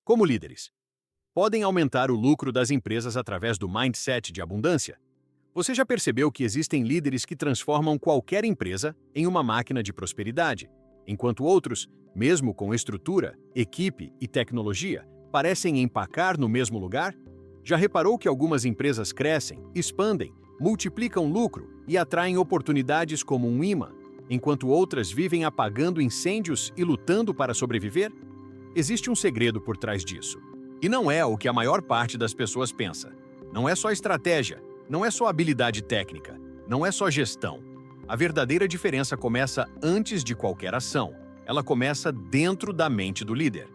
Como líderes, podem aumentar o lucro das empresas através do mindset de abundância? Você já percebeu que existem líderes que transformam qualquer empresa em uma máquina de prosperidade, enquanto outros, mesmo com estrutura, equipe e tecnologia, parecem empacar no mesmo lugar? Já reparou que algumas empresas crescem, expandem, multiplicam lucro e atraem oportunidades como um imã, enquanto outras vivem apagando incêndios e lutando para sobreviver? Existe um segredo por trás disso. E não é o que a maior parte das pessoas pensa. Não é só estratégia, não é só habilidade técnica, não é só gestão. A verdadeira diferença começa antes de qualquer ação. Ela começa dentro da mente do líder.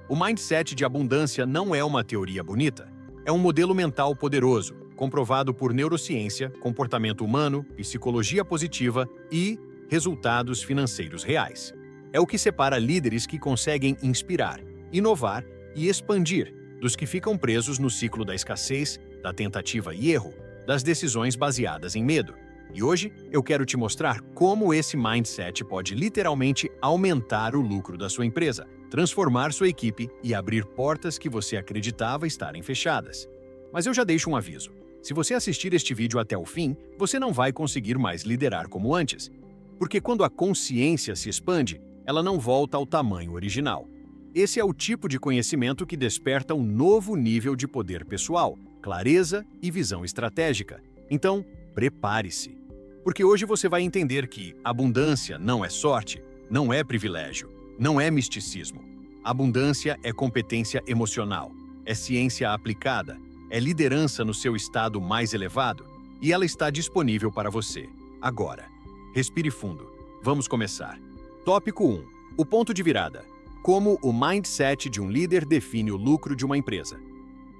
O mindset de abundância não é uma teoria bonita. É um modelo mental poderoso, comprovado por neurociência, comportamento humano, psicologia positiva e resultados financeiros reais. É o que separa líderes que conseguem inspirar, inovar e expandir dos que ficam presos no ciclo da escassez, da tentativa e erro, das decisões baseadas em medo. E hoje eu quero te mostrar como esse mindset pode literalmente aumentar o lucro da sua empresa, transformar sua equipe e abrir portas que você acreditava estarem fechadas. Mas eu já deixo um aviso. Se você assistir este vídeo até o fim, você não vai conseguir mais liderar como antes. Porque quando a consciência se expande, ela não volta ao tamanho original. Esse é o tipo de conhecimento que desperta um novo nível de poder pessoal, clareza e visão estratégica. Então, prepare-se. Porque hoje você vai entender que abundância não é sorte, não é privilégio, não é misticismo. Abundância é competência emocional, é ciência aplicada, é liderança no seu estado mais elevado e ela está disponível para você, agora. Respire fundo. Vamos começar. Tópico 1. O ponto de virada. Como o mindset de um líder define o lucro de uma empresa.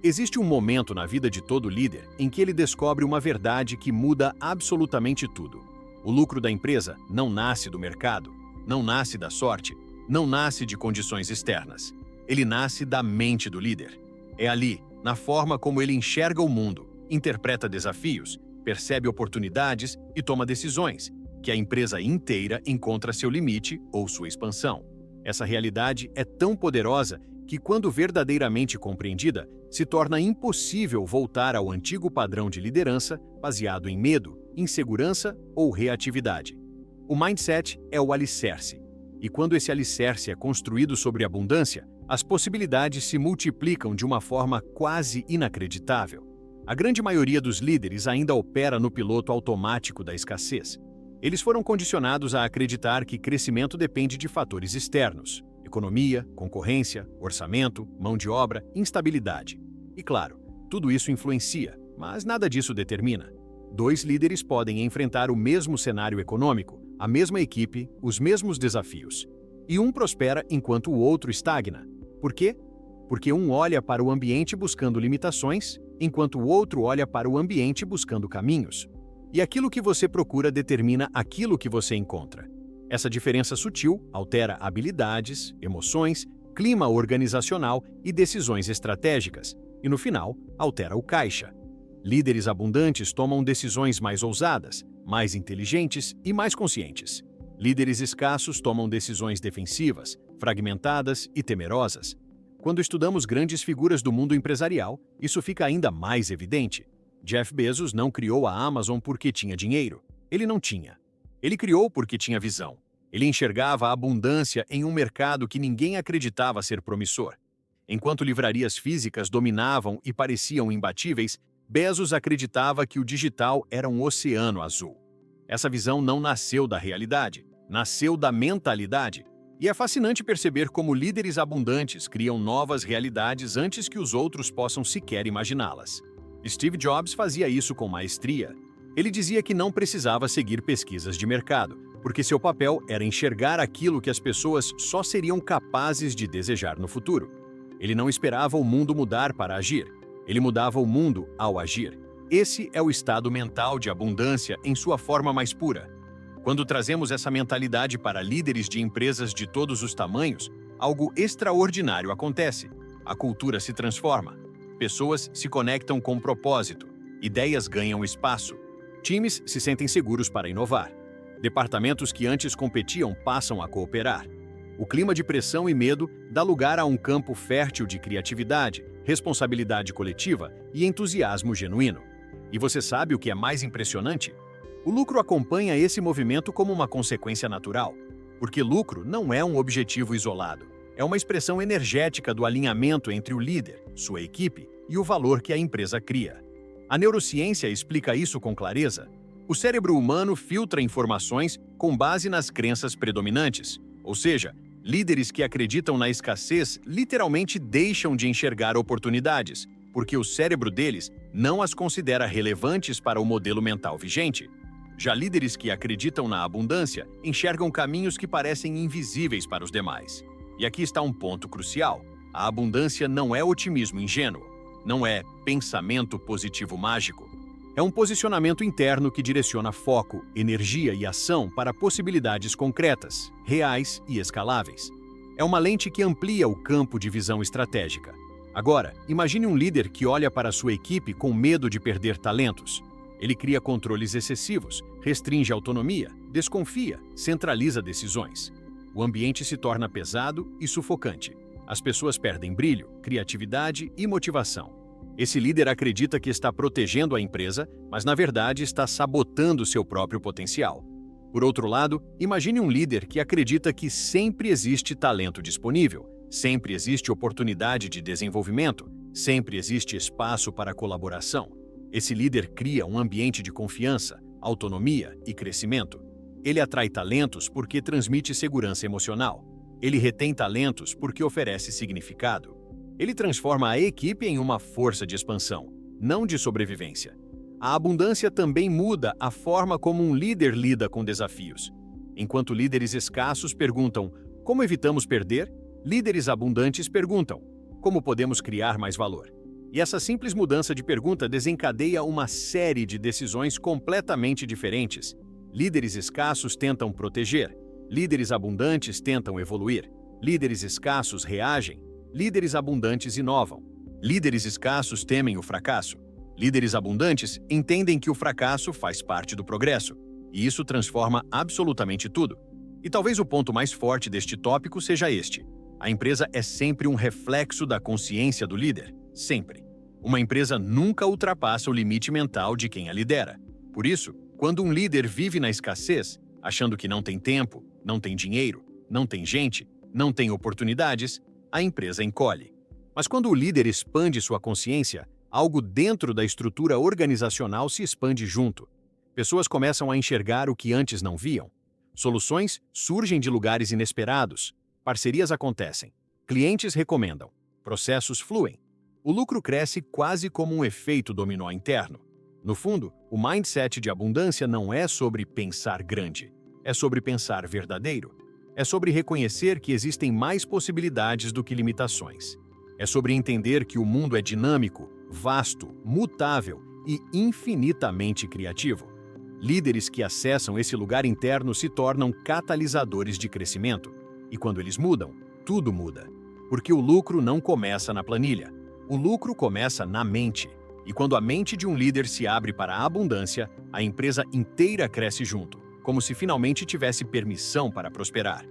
Existe um momento na vida de todo líder em que ele descobre uma verdade que muda absolutamente tudo. O lucro da empresa não nasce do mercado, não nasce da sorte, não nasce de condições externas. Ele nasce da mente do líder. É ali, na forma como ele enxerga o mundo, interpreta desafios, percebe oportunidades e toma decisões, que a empresa inteira encontra seu limite ou sua expansão. Essa realidade é tão poderosa que, quando verdadeiramente compreendida, se torna impossível voltar ao antigo padrão de liderança baseado em medo, insegurança ou reatividade. O mindset é o alicerce, e quando esse alicerce é construído sobre abundância, as possibilidades se multiplicam de uma forma quase inacreditável. A grande maioria dos líderes ainda opera no piloto automático da escassez. Eles foram condicionados a acreditar que crescimento depende de fatores externos: economia, concorrência, orçamento, mão de obra, instabilidade. E claro, tudo isso influencia, mas nada disso determina. Dois líderes podem enfrentar o mesmo cenário econômico, a mesma equipe, os mesmos desafios. E um prospera enquanto o outro estagna. Por quê? Porque um olha para o ambiente buscando limitações, enquanto o outro olha para o ambiente buscando caminhos. E aquilo que você procura determina aquilo que você encontra. Essa diferença sutil altera habilidades, emoções, clima organizacional e decisões estratégicas, e no final, altera o caixa. Líderes abundantes tomam decisões mais ousadas, mais inteligentes e mais conscientes. Líderes escassos tomam decisões defensivas, fragmentadas e temerosas. Quando estudamos grandes figuras do mundo empresarial, isso fica ainda mais evidente. Jeff Bezos não criou a Amazon porque tinha dinheiro. Ele não tinha. Ele criou porque tinha visão. Ele enxergava a abundância em um mercado que ninguém acreditava ser promissor. Enquanto livrarias físicas dominavam e pareciam imbatíveis, Bezos acreditava que o digital era um oceano azul. Essa visão não nasceu da realidade, nasceu da mentalidade. E é fascinante perceber como líderes abundantes criam novas realidades antes que os outros possam sequer imaginá-las. Steve Jobs fazia isso com maestria. Ele dizia que não precisava seguir pesquisas de mercado, porque seu papel era enxergar aquilo que as pessoas só seriam capazes de desejar no futuro. Ele não esperava o mundo mudar para agir. Ele mudava o mundo ao agir. Esse é o estado mental de abundância em sua forma mais pura. Quando trazemos essa mentalidade para líderes de empresas de todos os tamanhos, algo extraordinário acontece. A cultura se transforma. Pessoas se conectam com propósito. Ideias ganham espaço. Times se sentem seguros para inovar. Departamentos que antes competiam passam a cooperar. O clima de pressão e medo dá lugar a um campo fértil de criatividade, responsabilidade coletiva e entusiasmo genuíno. E você sabe o que é mais impressionante? O lucro acompanha esse movimento como uma consequência natural, porque lucro não é um objetivo isolado, é uma expressão energética do alinhamento entre o líder, sua equipe e o valor que a empresa cria. A neurociência explica isso com clareza. O cérebro humano filtra informações com base nas crenças predominantes, ou seja, líderes que acreditam na escassez literalmente deixam de enxergar oportunidades, porque o cérebro deles não as considera relevantes para o modelo mental vigente. Já líderes que acreditam na abundância enxergam caminhos que parecem invisíveis para os demais. E aqui está um ponto crucial. A abundância não é otimismo ingênuo, não é pensamento positivo mágico. É um posicionamento interno que direciona foco, energia e ação para possibilidades concretas, reais e escaláveis. É uma lente que amplia o campo de visão estratégica. Agora, imagine um líder que olha para sua equipe com medo de perder talentos. Ele cria controles excessivos, restringe a autonomia, desconfia, centraliza decisões. O ambiente se torna pesado e sufocante. As pessoas perdem brilho, criatividade e motivação. Esse líder acredita que está protegendo a empresa, mas na verdade está sabotando seu próprio potencial. Por outro lado, imagine um líder que acredita que sempre existe talento disponível, sempre existe oportunidade de desenvolvimento, sempre existe espaço para colaboração. Esse líder cria um ambiente de confiança, autonomia e crescimento. Ele atrai talentos porque transmite segurança emocional. Ele retém talentos porque oferece significado. Ele transforma a equipe em uma força de expansão, não de sobrevivência. A abundância também muda a forma como um líder lida com desafios. Enquanto líderes escassos perguntam como evitamos perder, líderes abundantes perguntam como podemos criar mais valor. E essa simples mudança de pergunta desencadeia uma série de decisões completamente diferentes. Líderes escassos tentam proteger, líderes abundantes tentam evoluir, líderes escassos reagem, líderes abundantes inovam. Líderes escassos temem o fracasso. Líderes abundantes entendem que o fracasso faz parte do progresso, e isso transforma absolutamente tudo. E talvez o ponto mais forte deste tópico seja este: a empresa é sempre um reflexo da consciência do líder. Sempre. Uma empresa nunca ultrapassa o limite mental de quem a lidera. Por isso, quando um líder vive na escassez, achando que não tem tempo, não tem dinheiro, não tem gente, não tem oportunidades, a empresa encolhe. Mas quando o líder expande sua consciência, algo dentro da estrutura organizacional se expande junto. Pessoas começam a enxergar o que antes não viam. Soluções surgem de lugares inesperados. Parcerias acontecem. Clientes recomendam. Processos fluem. O lucro cresce quase como um efeito dominó interno. No fundo, o mindset de abundância não é sobre pensar grande. É sobre pensar verdadeiro. É sobre reconhecer que existem mais possibilidades do que limitações. É sobre entender que o mundo é dinâmico, vasto, mutável e infinitamente criativo. Líderes que acessam esse lugar interno se tornam catalisadores de crescimento. E quando eles mudam, tudo muda. Porque o lucro não começa na planilha. O lucro começa na mente. E quando a mente de um líder se abre para a abundância, a empresa inteira cresce junto, como se finalmente tivesse permissão para prosperar.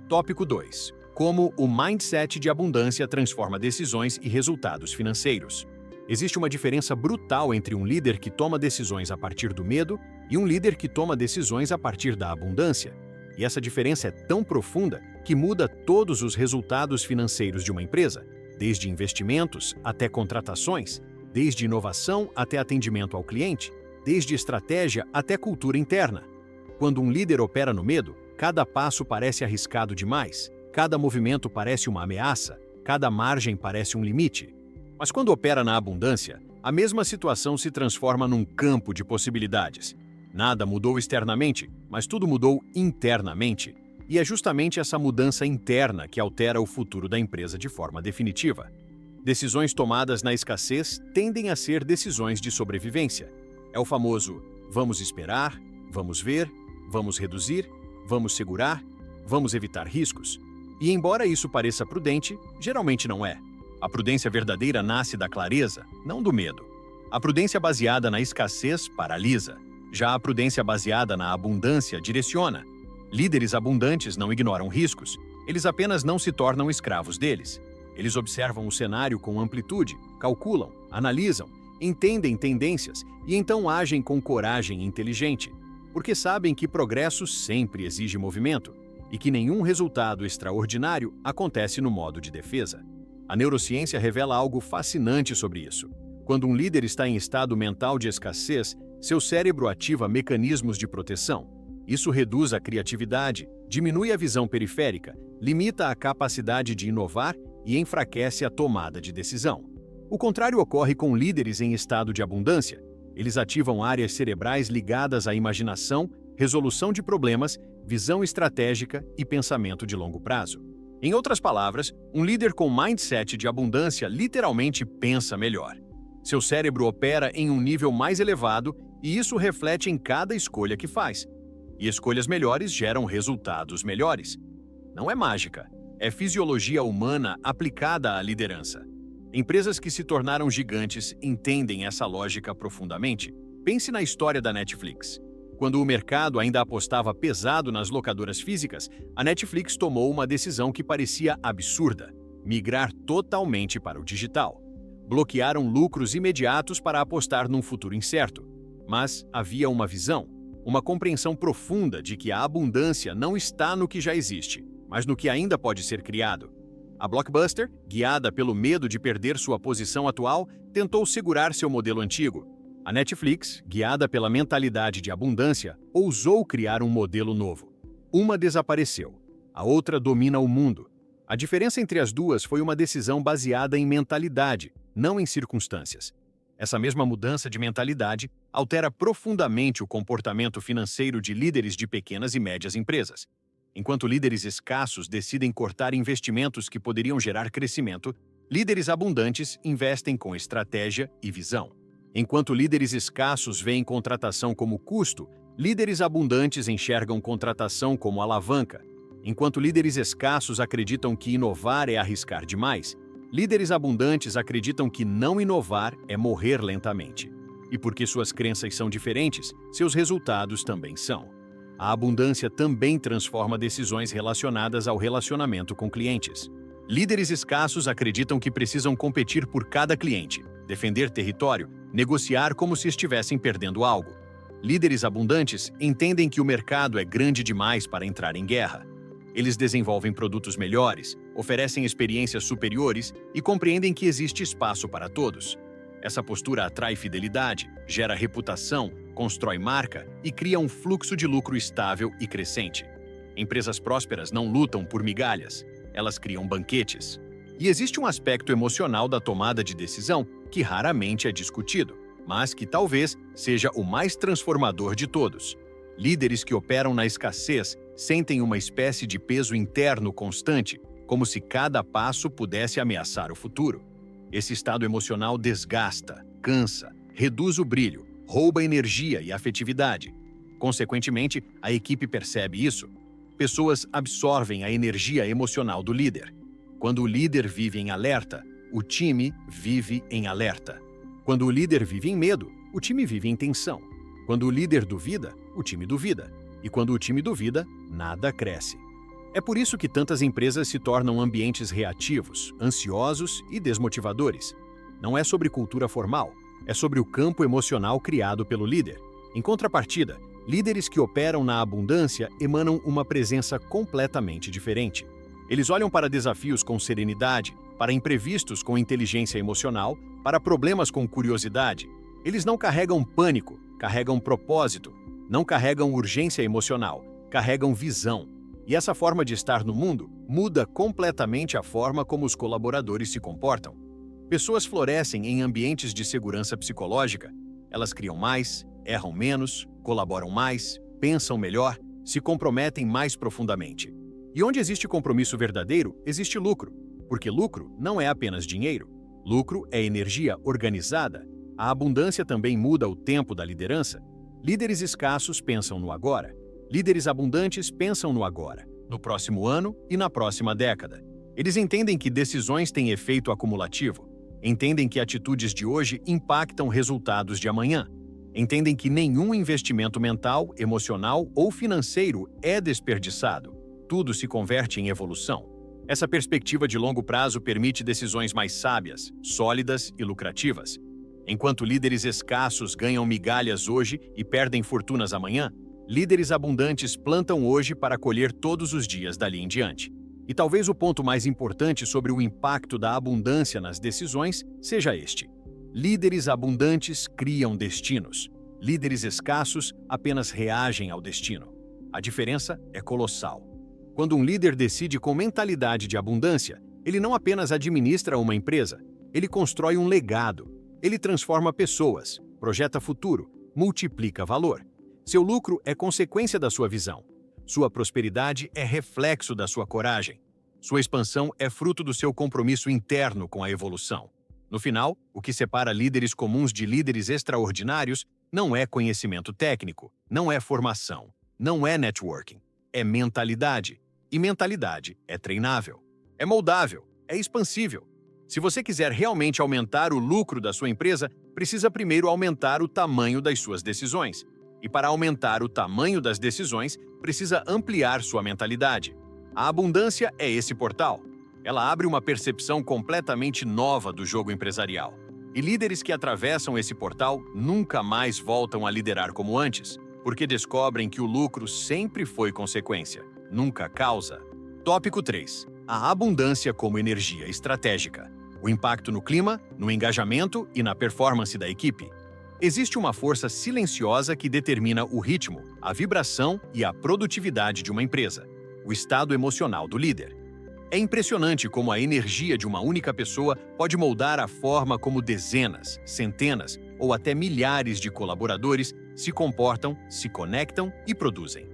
Tópico 2. Como o mindset de abundância transforma decisões e resultados financeiros. Existe uma diferença brutal entre um líder que toma decisões a partir do medo e um líder que toma decisões a partir da abundância. E essa diferença é tão profunda que muda todos os resultados financeiros de uma empresa, desde investimentos até contratações, desde inovação até atendimento ao cliente, desde estratégia até cultura interna. Quando um líder opera no medo, cada passo parece arriscado demais, cada movimento parece uma ameaça, cada margem parece um limite. Mas quando opera na abundância, a mesma situação se transforma num campo de possibilidades. Nada mudou externamente, mas tudo mudou internamente. E é justamente essa mudança interna que altera o futuro da empresa de forma definitiva. Decisões tomadas na escassez tendem a ser decisões de sobrevivência. É o famoso vamos esperar, vamos ver, vamos reduzir, vamos segurar, vamos evitar riscos. E embora isso pareça prudente, geralmente não é. A prudência verdadeira nasce da clareza, não do medo. A prudência baseada na escassez paralisa. Já a prudência baseada na abundância direciona. Líderes abundantes não ignoram riscos. Eles apenas não se tornam escravos deles. Eles observam o cenário com amplitude, calculam, analisam, entendem tendências e então agem com coragem inteligente, porque sabem que progresso sempre exige movimento e que nenhum resultado extraordinário acontece no modo de defesa. A neurociência revela algo fascinante sobre isso. Quando um líder está em estado mental de escassez, seu cérebro ativa mecanismos de proteção. Isso reduz a criatividade, diminui a visão periférica, limita a capacidade de inovar e enfraquece a tomada de decisão. O contrário ocorre com líderes em estado de abundância. Eles ativam áreas cerebrais ligadas à imaginação, resolução de problemas, visão estratégica e pensamento de longo prazo. Em outras palavras, um líder com mindset de abundância literalmente pensa melhor. Seu cérebro opera em um nível mais elevado e isso reflete em cada escolha que faz. E escolhas melhores geram resultados melhores. Não é mágica, é fisiologia humana aplicada à liderança. Empresas que se tornaram gigantes entendem essa lógica profundamente. Pense na história da Netflix. Quando o mercado ainda apostava pesado nas locadoras físicas, a Netflix tomou uma decisão que parecia absurda: migrar totalmente para o digital. Bloquearam lucros imediatos para apostar num futuro incerto. Mas havia uma visão, uma compreensão profunda de que a abundância não está no que já existe, mas no que ainda pode ser criado. A Blockbuster, guiada pelo medo de perder sua posição atual, tentou segurar seu modelo antigo. A Netflix, guiada pela mentalidade de abundância, ousou criar um modelo novo. Uma desapareceu, a outra domina o mundo. A diferença entre as duas foi uma decisão baseada em mentalidade, não em circunstâncias. Essa mesma mudança de mentalidade altera profundamente o comportamento financeiro de líderes de pequenas e médias empresas. Enquanto líderes escassos decidem cortar investimentos que poderiam gerar crescimento, líderes abundantes investem com estratégia e visão. Enquanto líderes escassos veem contratação como custo, líderes abundantes enxergam contratação como alavanca. Enquanto líderes escassos acreditam que inovar é arriscar demais, líderes abundantes acreditam que não inovar é morrer lentamente. E porque suas crenças são diferentes, seus resultados também são. A abundância também transforma decisões relacionadas ao relacionamento com clientes. Líderes escassos acreditam que precisam competir por cada cliente, defender território, negociar como se estivessem perdendo algo. Líderes abundantes entendem que o mercado é grande demais para entrar em guerra. Eles desenvolvem produtos melhores, oferecem experiências superiores e compreendem que existe espaço para todos. Essa postura atrai fidelidade, gera reputação, constrói marca e cria um fluxo de lucro estável e crescente. Empresas prósperas não lutam por migalhas, elas criam banquetes. E existe um aspecto emocional da tomada de decisão que raramente é discutido, mas que talvez seja o mais transformador de todos. Líderes que operam na escassez sentem uma espécie de peso interno constante, como se cada passo pudesse ameaçar o futuro. Esse estado emocional desgasta, cansa, reduz o brilho, rouba energia e afetividade. Consequentemente, a equipe percebe isso. Pessoas absorvem a energia emocional do líder. Quando o líder vive em alerta, o time vive em alerta. Quando o líder vive em medo, o time vive em tensão. Quando o líder duvida, o time duvida. E quando o time duvida, nada cresce. É por isso que tantas empresas se tornam ambientes reativos, ansiosos e desmotivadores. Não é sobre cultura formal, é sobre o campo emocional criado pelo líder. Em contrapartida, líderes que operam na abundância emanam uma presença completamente diferente. Eles olham para desafios com serenidade, para imprevistos com inteligência emocional, para problemas com curiosidade. Eles não carregam pânico, carregam propósito. Não carregam urgência emocional, carregam visão. E essa forma de estar no mundo muda completamente a forma como os colaboradores se comportam. Pessoas florescem em ambientes de segurança psicológica. Elas criam mais, erram menos, colaboram mais, pensam melhor, se comprometem mais profundamente. E onde existe compromisso verdadeiro, existe lucro. Porque lucro não é apenas dinheiro. Lucro é energia organizada. A abundância também muda o tempo da liderança. Líderes escassos pensam no agora. Líderes abundantes pensam no agora, no próximo ano e na próxima década. Eles entendem que decisões têm efeito acumulativo. Entendem que atitudes de hoje impactam resultados de amanhã. Entendem que nenhum investimento mental, emocional ou financeiro é desperdiçado. tudo se converte em evolução. Essa perspectiva de longo prazo permite decisões mais sábias, sólidas e lucrativas. Enquanto líderes escassos ganham migalhas hoje e perdem fortunas amanhã, líderes abundantes plantam hoje para colher todos os dias dali em diante. E talvez o ponto mais importante sobre o impacto da abundância nas decisões seja este: líderes abundantes criam destinos. Líderes escassos apenas reagem ao destino. A diferença é colossal. Quando um líder decide com mentalidade de abundância, ele não apenas administra uma empresa, ele constrói um legado. Ele transforma pessoas, projeta futuro, multiplica valor. Seu lucro é consequência da sua visão. Sua prosperidade é reflexo da sua coragem. Sua expansão é fruto do seu compromisso interno com a evolução. No final, o que separa líderes comuns de líderes extraordinários não é conhecimento técnico, não é formação, não é networking, é mentalidade. E mentalidade é treinável, é moldável, é expansível. Se você quiser realmente aumentar o lucro da sua empresa, precisa primeiro aumentar o tamanho das suas decisões. E para aumentar o tamanho das decisões, precisa ampliar sua mentalidade. A abundância é esse portal. Ela abre uma percepção completamente nova do jogo empresarial. E líderes que atravessam esse portal nunca mais voltam a liderar como antes, porque descobrem que o lucro sempre foi consequência, nunca causa. Tópico 3. A abundância como energia estratégica. O impacto no clima, no engajamento e na performance da equipe. Existe uma força silenciosa que determina o ritmo, a vibração e a produtividade de uma empresa: o estado emocional do líder. É impressionante como a energia de uma única pessoa pode moldar a forma como dezenas, centenas ou até milhares de colaboradores se comportam, se conectam e produzem.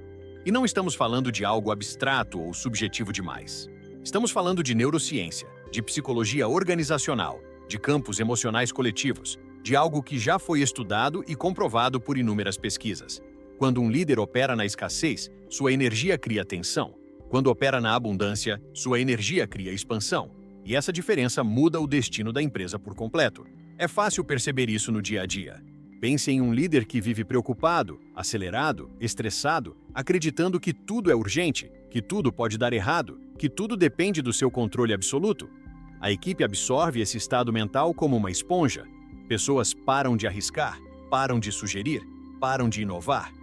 E não estamos falando de algo abstrato ou subjetivo demais. Estamos falando de neurociência, de psicologia organizacional, de campos emocionais coletivos, de algo que já foi estudado e comprovado por inúmeras pesquisas. Quando um líder opera na escassez, sua energia cria tensão. Quando opera na abundância, sua energia cria expansão. E essa diferença muda o destino da empresa por completo. É fácil perceber isso no dia a dia. Pense em um líder que vive preocupado, acelerado, estressado, acreditando que tudo é urgente, que tudo pode dar errado, que tudo depende do seu controle absoluto. A equipe absorve esse estado mental como uma esponja. Pessoas param de arriscar, param de sugerir, param de inovar.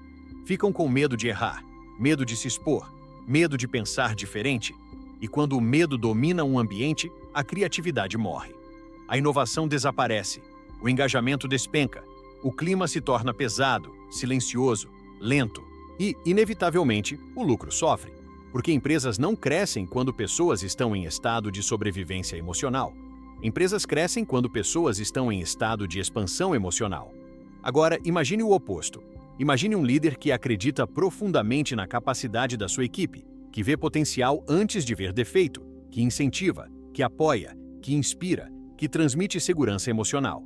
Ficam com medo de errar, medo de se expor, medo de pensar diferente. E quando o medo domina um ambiente, a criatividade morre. A inovação desaparece, o engajamento despenca, o clima se torna pesado, silencioso, lento e, inevitavelmente, o lucro sofre. Porque empresas não crescem quando pessoas estão em estado de sobrevivência emocional. Empresas crescem quando pessoas estão em estado de expansão emocional. Agora, imagine o oposto. Imagine um líder que acredita profundamente na capacidade da sua equipe, que vê potencial antes de ver defeito, que incentiva, que apoia, que inspira, que transmite segurança emocional.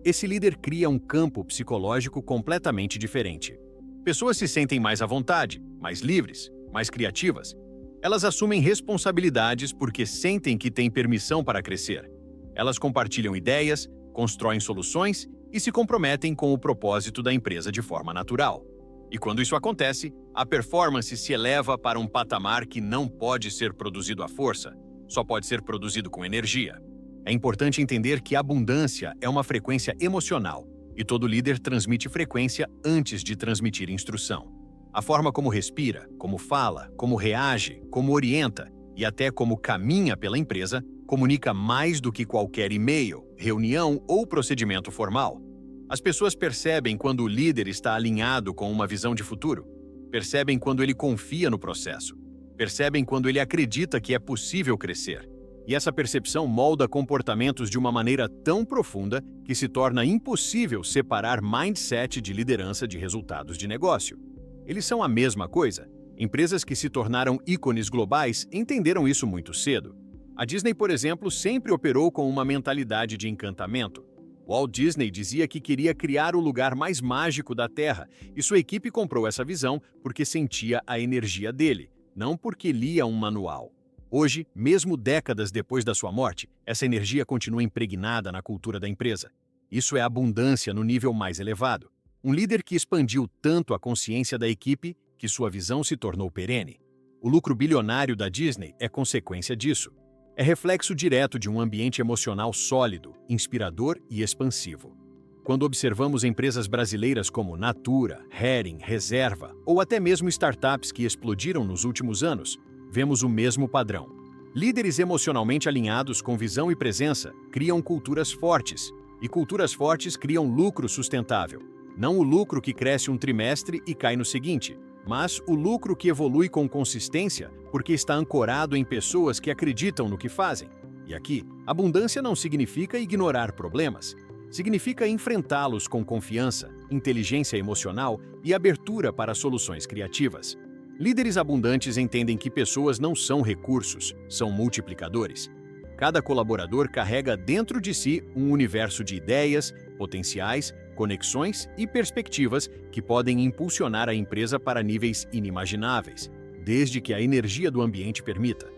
Esse líder cria um campo psicológico completamente diferente. Pessoas se sentem mais à vontade, mais livres, mais criativas. Elas assumem responsabilidades porque sentem que têm permissão para crescer. Elas compartilham ideias, constroem soluções e se comprometem com o propósito da empresa de forma natural. E quando isso acontece, a performance se eleva para um patamar que não pode ser produzido à força, só pode ser produzido com energia. É importante entender que abundância é uma frequência emocional, e todo líder transmite frequência antes de transmitir instrução. A forma como respira, como fala, como reage, como orienta e até como caminha pela empresa comunica mais do que qualquer e-mail, reunião ou procedimento formal. As pessoas percebem quando o líder está alinhado com uma visão de futuro, percebem quando ele confia no processo, percebem quando ele acredita que é possível crescer. E essa percepção molda comportamentos de uma maneira tão profunda que se torna impossível separar mindset de liderança de resultados de negócio. Eles são a mesma coisa. Empresas que se tornaram ícones globais entenderam isso muito cedo. A Disney, por exemplo, sempre operou com uma mentalidade de encantamento. Walt Disney dizia que queria criar o lugar mais mágico da Terra, e sua equipe comprou essa visão porque sentia a energia dele, não porque lia um manual. Hoje, mesmo décadas depois da sua morte, essa energia continua impregnada na cultura da empresa. Isso é abundância no nível mais elevado. Um líder que expandiu tanto a consciência da equipe que sua visão se tornou perene. O lucro bilionário da Disney é consequência disso. É reflexo direto de um ambiente emocional sólido, inspirador e expansivo. Quando observamos empresas brasileiras como Natura, Hering, Reserva ou até mesmo startups que explodiram nos últimos anos, vemos o mesmo padrão. Líderes emocionalmente alinhados com visão e presença criam culturas fortes, e culturas fortes criam lucro sustentável. Não o lucro que cresce um trimestre e cai no seguinte, mas o lucro que evolui com consistência porque está ancorado em pessoas que acreditam no que fazem. E aqui, abundância não significa ignorar problemas. Significa enfrentá-los com confiança, inteligência emocional e abertura para soluções criativas. Líderes abundantes entendem que pessoas não são recursos, são multiplicadores. Cada colaborador carrega dentro de si um universo de ideias, potenciais, conexões e perspectivas que podem impulsionar a empresa para níveis inimagináveis, desde que a energia do ambiente permita.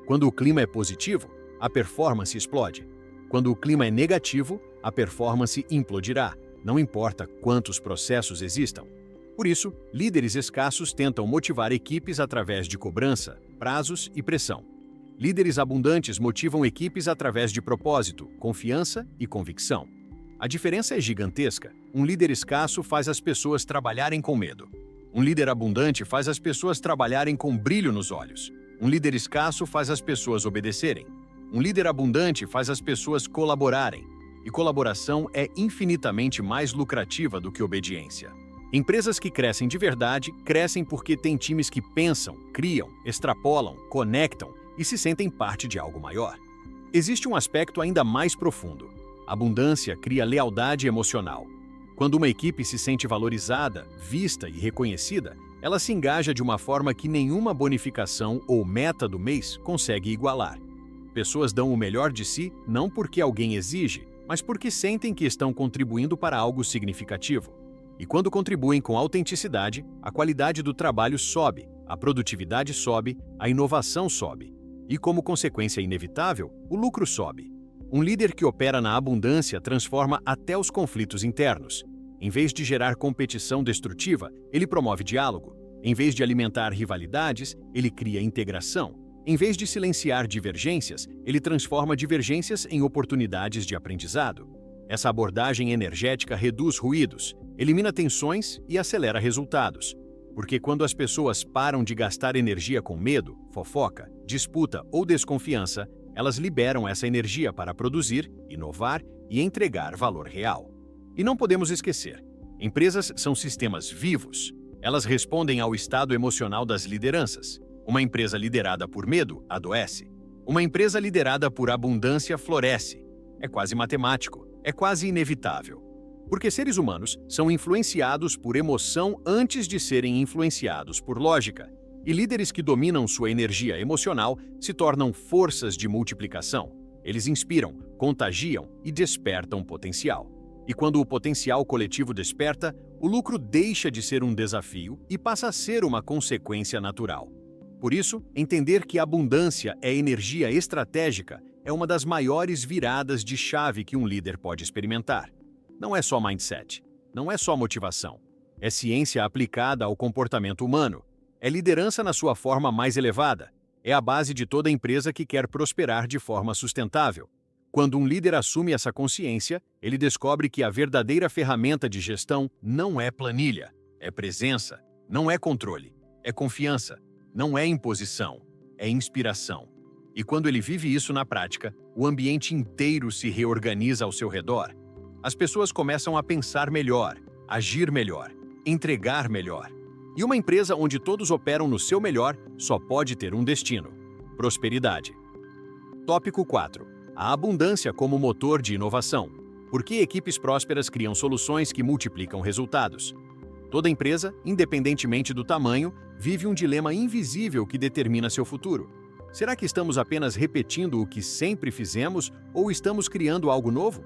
Quando o clima é positivo, a performance explode. Quando o clima é negativo, a performance implodirá, não importa quantos processos existam. Por isso, líderes escassos tentam motivar equipes através de cobrança, prazos e pressão. Líderes abundantes motivam equipes através de propósito, confiança e convicção. A diferença é gigantesca. Um líder escasso faz as pessoas trabalharem com medo. Um líder abundante faz as pessoas trabalharem com brilho nos olhos. Um líder escasso faz as pessoas obedecerem. Um líder abundante faz as pessoas colaborarem. E colaboração é infinitamente mais lucrativa do que obediência. Empresas que crescem de verdade, crescem porque têm times que pensam, criam, extrapolam, conectam e se sentem parte de algo maior. Existe um aspecto ainda mais profundo. Abundância cria lealdade emocional. Quando uma equipe se sente valorizada, vista e reconhecida, ela se engaja de uma forma que nenhuma bonificação ou meta do mês consegue igualar. Pessoas dão o melhor de si não porque alguém exige, mas porque sentem que estão contribuindo para algo significativo. E quando contribuem com autenticidade, a qualidade do trabalho sobe, a produtividade sobe, a inovação sobe. E como consequência inevitável, o lucro sobe. Um líder que opera na abundância transforma até os conflitos internos. Em vez de gerar competição destrutiva, ele promove diálogo. Em vez de alimentar rivalidades, ele cria integração. Em vez de silenciar divergências, ele transforma divergências em oportunidades de aprendizado. Essa abordagem energética reduz ruídos, elimina tensões e acelera resultados. Porque quando as pessoas param de gastar energia com medo, fofoca, disputa ou desconfiança, elas liberam essa energia para produzir, inovar e entregar valor real. E não podemos esquecer, empresas são sistemas vivos. Elas respondem ao estado emocional das lideranças. Uma empresa liderada por medo adoece. Uma empresa liderada por abundância floresce. É quase matemático, é quase inevitável. Porque seres humanos são influenciados por emoção antes de serem influenciados por lógica. E líderes que dominam sua energia emocional se tornam forças de multiplicação. Eles inspiram, contagiam e despertam potencial. E quando o potencial coletivo desperta, o lucro deixa de ser um desafio e passa a ser uma consequência natural. Por isso, entender que a abundância é energia estratégica é uma das maiores viradas de chave que um líder pode experimentar. Não é só mindset, não é só motivação. É ciência aplicada ao comportamento humano. É liderança na sua forma mais elevada. É a base de toda empresa que quer prosperar de forma sustentável. Quando um líder assume essa consciência, ele descobre que a verdadeira ferramenta de gestão não é planilha, é presença, não é controle, é confiança. Não é imposição, é inspiração. E quando ele vive isso na prática, o ambiente inteiro se reorganiza ao seu redor. As pessoas começam a pensar melhor, agir melhor, entregar melhor. E uma empresa onde todos operam no seu melhor só pode ter um destino: prosperidade. Tópico 4. A abundância como motor de inovação. Por que equipes prósperas criam soluções que multiplicam resultados? Toda empresa, independentemente do tamanho, vive um dilema invisível que determina seu futuro. Será que estamos apenas repetindo o que sempre fizemos ou estamos criando algo novo?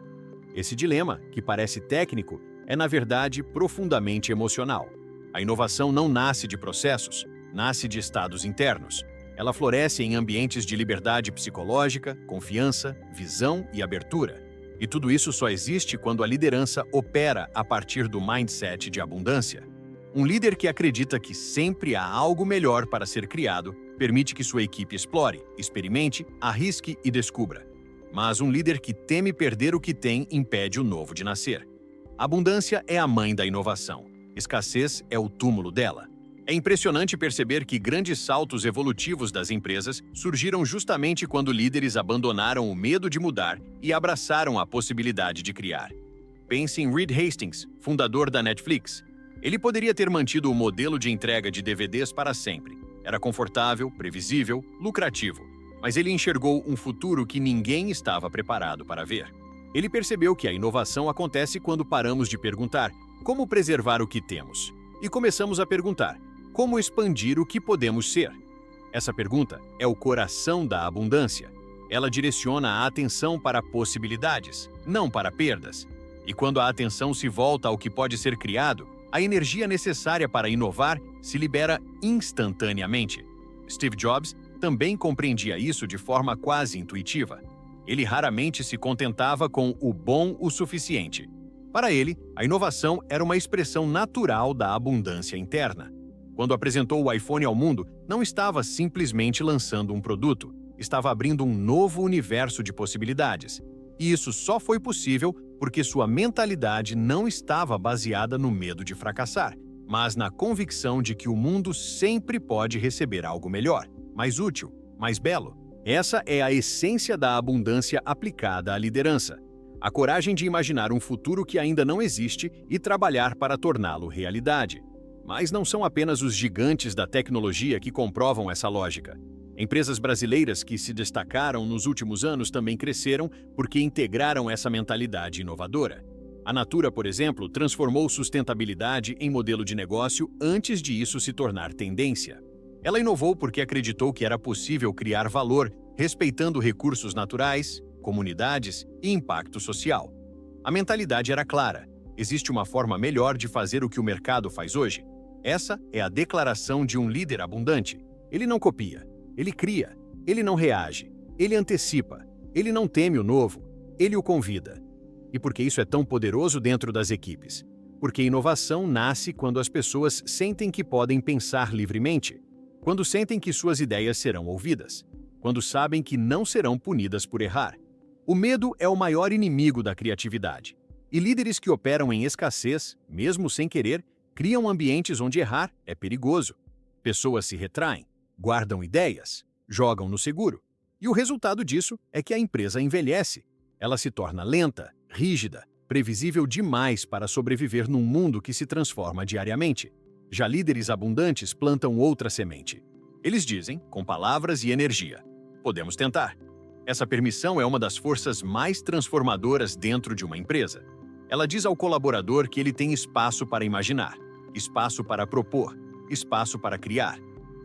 Esse dilema, que parece técnico, é na verdade profundamente emocional. A inovação não nasce de processos, nasce de estados internos. Ela floresce em ambientes de liberdade psicológica, confiança, visão e abertura. E tudo isso só existe quando a liderança opera a partir do mindset de abundância. Um líder que acredita que sempre há algo melhor para ser criado permite que sua equipe explore, experimente, arrisque e descubra. Mas um líder que teme perder o que tem impede o novo de nascer. Abundância é a mãe da inovação. Escassez é o túmulo dela. É impressionante perceber que grandes saltos evolutivos das empresas surgiram justamente quando líderes abandonaram o medo de mudar e abraçaram a possibilidade de criar. Pense em Reed Hastings, fundador da Netflix. Ele poderia ter mantido o modelo de entrega de DVDs para sempre. Era confortável, previsível, lucrativo. Mas ele enxergou um futuro que ninguém estava preparado para ver. Ele percebeu que a inovação acontece quando paramos de perguntar como preservar o que temos e começamos a perguntar como expandir o que podemos ser. Essa pergunta é o coração da abundância. Ela direciona a atenção para possibilidades, não para perdas. E quando a atenção se volta ao que pode ser criado, a energia necessária para inovar se libera instantaneamente. Steve Jobs também compreendia isso de forma quase intuitiva. Ele raramente se contentava com o bom o suficiente. Para ele, a inovação era uma expressão natural da abundância interna. Quando apresentou o iPhone ao mundo, não estava simplesmente lançando um produto, estava abrindo um novo universo de possibilidades. E isso só foi possível porque sua mentalidade não estava baseada no medo de fracassar, mas na convicção de que o mundo sempre pode receber algo melhor, mais útil, mais belo. Essa é a essência da abundância aplicada à liderança. A coragem de imaginar um futuro que ainda não existe e trabalhar para torná-lo realidade. Mas não são apenas os gigantes da tecnologia que comprovam essa lógica. Empresas brasileiras que se destacaram nos últimos anos também cresceram porque integraram essa mentalidade inovadora. A Natura, por exemplo, transformou sustentabilidade em modelo de negócio antes de isso se tornar tendência. Ela inovou porque acreditou que era possível criar valor respeitando recursos naturais, comunidades e impacto social. A mentalidade era clara. Existe uma forma melhor de fazer o que o mercado faz hoje. Essa é a declaração de um líder abundante. Ele não copia, ele cria, ele não reage, ele antecipa, ele não teme o novo, ele o convida. E por que isso é tão poderoso dentro das equipes? Porque inovação nasce quando as pessoas sentem que podem pensar livremente, quando sentem que suas ideias serão ouvidas, quando sabem que não serão punidas por errar. O medo é o maior inimigo da criatividade. E líderes que operam em escassez, mesmo sem querer, criam ambientes onde errar é perigoso. Pessoas se retraem, guardam ideias, jogam no seguro. E o resultado disso é que a empresa envelhece. Ela se torna lenta, rígida, previsível demais para sobreviver num mundo que se transforma diariamente. Já líderes abundantes plantam outra semente. Eles dizem, com palavras e energia: podemos tentar. Essa permissão é uma das forças mais transformadoras dentro de uma empresa. Ela diz ao colaborador que ele tem espaço para imaginar, espaço para propor, espaço para criar.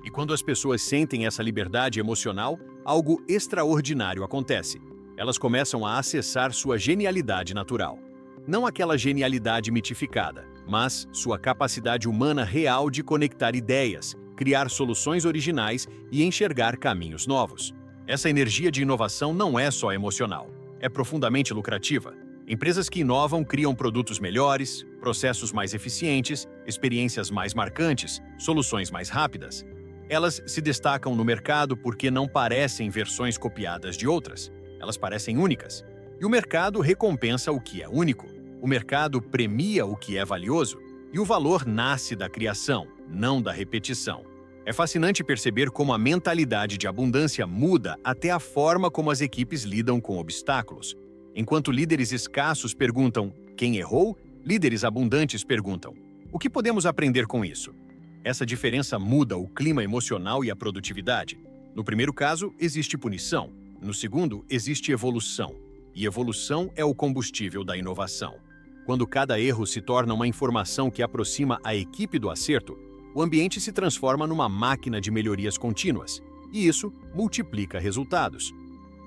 E quando as pessoas sentem essa liberdade emocional, algo extraordinário acontece. Elas começam a acessar sua genialidade natural. Não aquela genialidade mitificada, mas sua capacidade humana real de conectar ideias, criar soluções originais e enxergar caminhos novos. Essa energia de inovação não é só emocional, é profundamente lucrativa. Empresas que inovam criam produtos melhores, processos mais eficientes, experiências mais marcantes, soluções mais rápidas. Elas se destacam no mercado porque não parecem versões copiadas de outras. Elas parecem únicas. E o mercado recompensa o que é único. O mercado premia o que é valioso. E o valor nasce da criação, não da repetição. É fascinante perceber como a mentalidade de abundância muda até a forma como as equipes lidam com obstáculos. Enquanto líderes escassos perguntam quem errou, líderes abundantes perguntam o que podemos aprender com isso? Essa diferença muda o clima emocional e a produtividade. No primeiro caso, existe punição. No segundo, existe evolução. E evolução é o combustível da inovação. Quando cada erro se torna uma informação que aproxima a equipe do acerto, o ambiente se transforma numa máquina de melhorias contínuas. E isso multiplica resultados.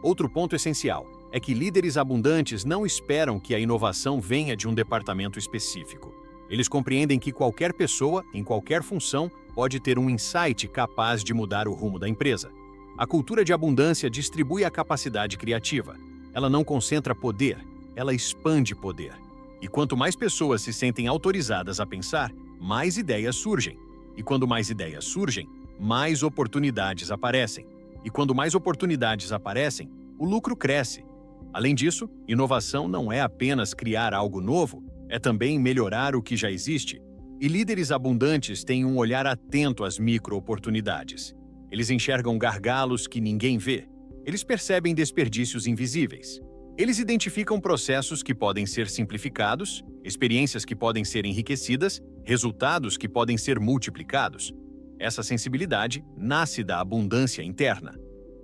Outro ponto essencial é que líderes abundantes não esperam que a inovação venha de um departamento específico. Eles compreendem que qualquer pessoa, em qualquer função, pode ter um insight capaz de mudar o rumo da empresa. A cultura de abundância distribui a capacidade criativa. Ela não concentra poder, ela expande poder. E quanto mais pessoas se sentem autorizadas a pensar, mais ideias surgem. E quando mais ideias surgem, mais oportunidades aparecem. E quando mais oportunidades aparecem, o lucro cresce. Além disso, inovação não é apenas criar algo novo, é também melhorar o que já existe. E líderes abundantes têm um olhar atento às micro-oportunidades. Eles enxergam gargalos que ninguém vê. Eles percebem desperdícios invisíveis. Eles identificam processos que podem ser simplificados, experiências que podem ser enriquecidas, resultados que podem ser multiplicados. Essa sensibilidade nasce da abundância interna.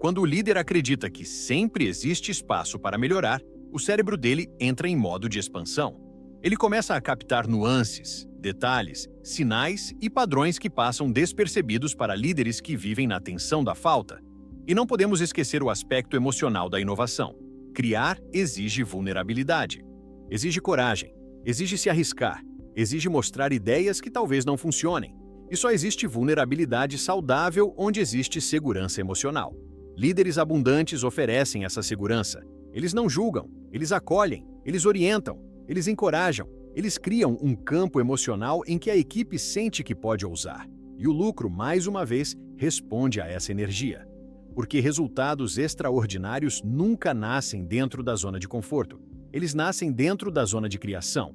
Quando o líder acredita que sempre existe espaço para melhorar, o cérebro dele entra em modo de expansão. Ele começa a captar nuances, detalhes, sinais e padrões que passam despercebidos para líderes que vivem na tensão da falta. E não podemos esquecer o aspecto emocional da inovação. Criar exige vulnerabilidade, exige coragem, exige se arriscar, exige mostrar ideias que talvez não funcionem. E só existe vulnerabilidade saudável onde existe segurança emocional. Líderes abundantes oferecem essa segurança. Eles não julgam, eles acolhem, eles orientam, eles encorajam, eles criam um campo emocional em que a equipe sente que pode ousar. E o lucro, mais uma vez, responde a essa energia. Porque resultados extraordinários nunca nascem dentro da zona de conforto. Eles nascem dentro da zona de criação.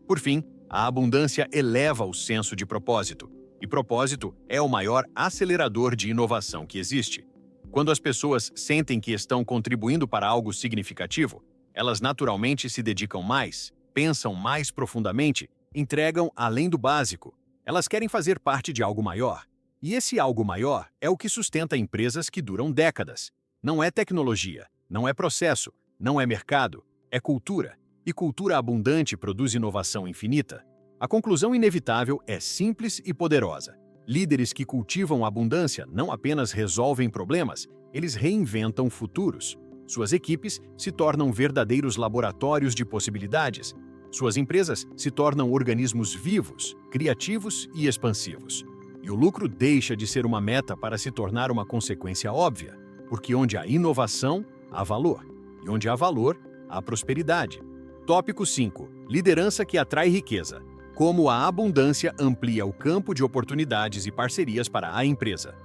Por fim, a abundância eleva o senso de propósito. E propósito é o maior acelerador de inovação que existe. Quando as pessoas sentem que estão contribuindo para algo significativo, elas naturalmente se dedicam mais, pensam mais profundamente, entregam além do básico. Elas querem fazer parte de algo maior. E esse algo maior é o que sustenta empresas que duram décadas. Não é tecnologia, não é processo, não é mercado, é cultura. E cultura abundante produz inovação infinita. A conclusão inevitável é simples e poderosa. Líderes que cultivam a abundância não apenas resolvem problemas, eles reinventam futuros. Suas equipes se tornam verdadeiros laboratórios de possibilidades. Suas empresas se tornam organismos vivos, criativos e expansivos. E o lucro deixa de ser uma meta para se tornar uma consequência óbvia, porque onde há inovação, há valor. E onde há valor, há prosperidade. Tópico 5. Liderança que atrai riqueza. Como a abundância amplia o campo de oportunidades e parcerias para a empresa.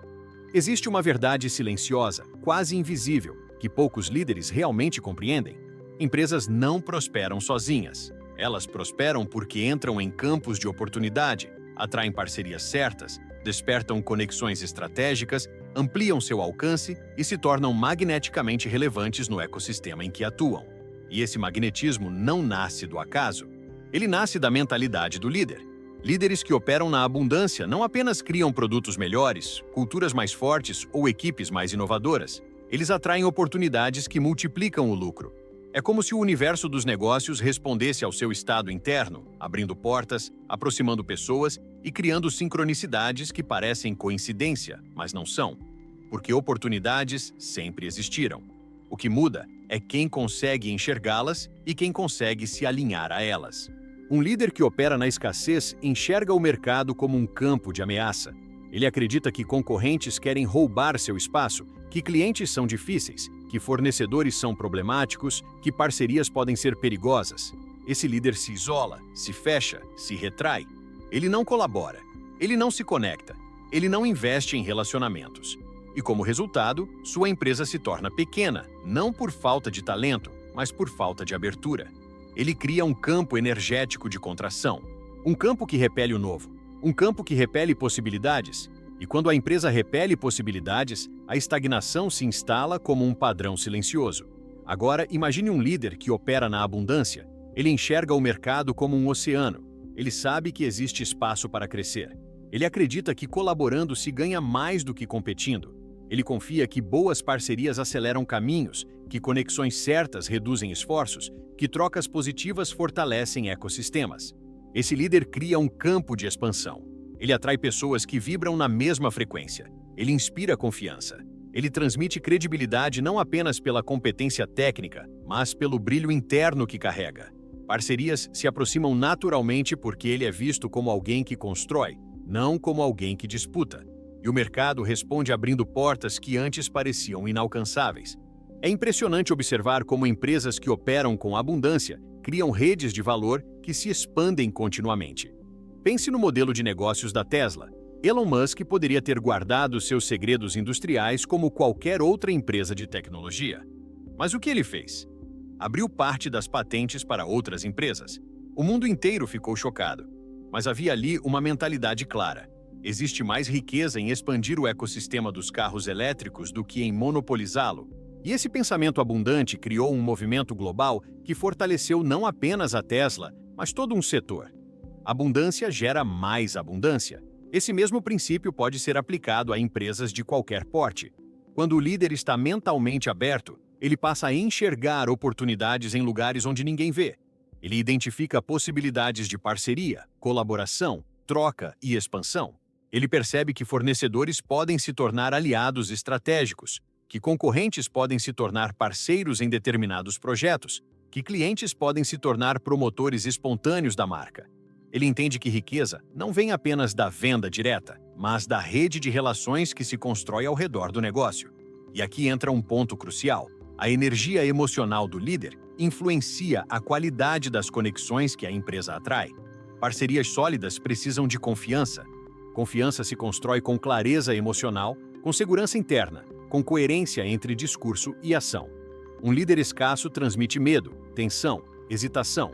Existe uma verdade silenciosa, quase invisível, que poucos líderes realmente compreendem. Empresas não prosperam sozinhas. Elas prosperam porque entram em campos de oportunidade, atraem parcerias certas, despertam conexões estratégicas, ampliam seu alcance e se tornam magneticamente relevantes no ecossistema em que atuam. E esse magnetismo não nasce do acaso. Ele nasce da mentalidade do líder. Líderes que operam na abundância não apenas criam produtos melhores, culturas mais fortes ou equipes mais inovadoras. Eles atraem oportunidades que multiplicam o lucro. É como se o universo dos negócios respondesse ao seu estado interno, abrindo portas, aproximando pessoas e criando sincronicidades que parecem coincidência, mas não são. Porque oportunidades sempre existiram. O que muda é quem consegue enxergá-las e quem consegue se alinhar a elas. Um líder que opera na escassez enxerga o mercado como um campo de ameaça. Ele acredita que concorrentes querem roubar seu espaço, que clientes são difíceis, que fornecedores são problemáticos, que parcerias podem ser perigosas. Esse líder se isola, se fecha, se retrai. Ele não colabora, ele não se conecta, ele não investe em relacionamentos. E como resultado, sua empresa se torna pequena, não por falta de talento, mas por falta de abertura. Ele cria um campo energético de contração, um campo que repele o novo, um campo que repele possibilidades. E quando a empresa repele possibilidades, a estagnação se instala como um padrão silencioso. Agora, imagine um líder que opera na abundância. Ele enxerga o mercado como um oceano. Ele sabe que existe espaço para crescer. Ele acredita que colaborando se ganha mais do que competindo. Ele confia que boas parcerias aceleram caminhos, que conexões certas reduzem esforços, que trocas positivas fortalecem ecossistemas. Esse líder cria um campo de expansão. Ele atrai pessoas que vibram na mesma frequência. Ele inspira confiança. Ele transmite credibilidade não apenas pela competência técnica, mas pelo brilho interno que carrega. Parcerias se aproximam naturalmente porque ele é visto como alguém que constrói, não como alguém que disputa. E o mercado responde abrindo portas que antes pareciam inalcançáveis. É impressionante observar como empresas que operam com abundância criam redes de valor que se expandem continuamente. Pense no modelo de negócios da Tesla. Elon Musk poderia ter guardado seus segredos industriais como qualquer outra empresa de tecnologia. Mas o que ele fez? Abriu parte das patentes para outras empresas. O mundo inteiro ficou chocado. Mas havia ali uma mentalidade clara. Existe mais riqueza em expandir o ecossistema dos carros elétricos do que em monopolizá-lo. E esse pensamento abundante criou um movimento global que fortaleceu não apenas a Tesla, mas todo um setor. Abundância gera mais abundância. Esse mesmo princípio pode ser aplicado a empresas de qualquer porte. Quando o líder está mentalmente aberto, ele passa a enxergar oportunidades em lugares onde ninguém vê. Ele identifica possibilidades de parceria, colaboração, troca e expansão. Ele percebe que fornecedores podem se tornar aliados estratégicos, que concorrentes podem se tornar parceiros em determinados projetos, que clientes podem se tornar promotores espontâneos da marca. Ele entende que riqueza não vem apenas da venda direta, mas da rede de relações que se constrói ao redor do negócio. E aqui entra um ponto crucial. A energia emocional do líder influencia a qualidade das conexões que a empresa atrai. Parcerias sólidas precisam de confiança. Confiança se constrói com clareza emocional, com segurança interna, com coerência entre discurso e ação. Um líder escasso transmite medo, tensão, hesitação.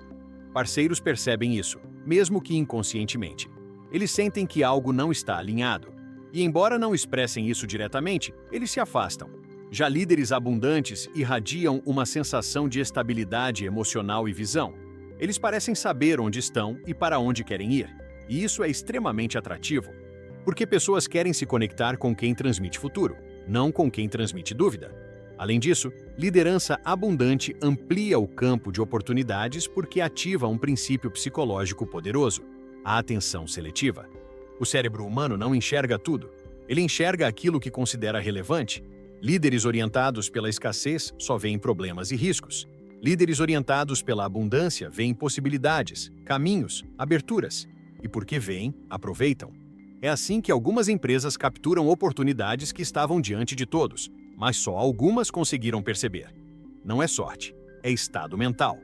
Parceiros percebem isso, mesmo que inconscientemente. Eles sentem que algo não está alinhado. E embora não expressem isso diretamente, eles se afastam. Já líderes abundantes irradiam uma sensação de estabilidade emocional e visão. Eles parecem saber onde estão e para onde querem ir. E isso é extremamente atrativo, porque pessoas querem se conectar com quem transmite futuro, não com quem transmite dúvida. Além disso, liderança abundante amplia o campo de oportunidades porque ativa um princípio psicológico poderoso, a atenção seletiva. O cérebro humano não enxerga tudo. Ele enxerga aquilo que considera relevante. Líderes orientados pela escassez só veem problemas e riscos. Líderes orientados pela abundância veem possibilidades, caminhos, aberturas. E porque veem, aproveitam. É assim que algumas empresas capturam oportunidades que estavam diante de todos, mas só algumas conseguiram perceber. Não é sorte, é estado mental.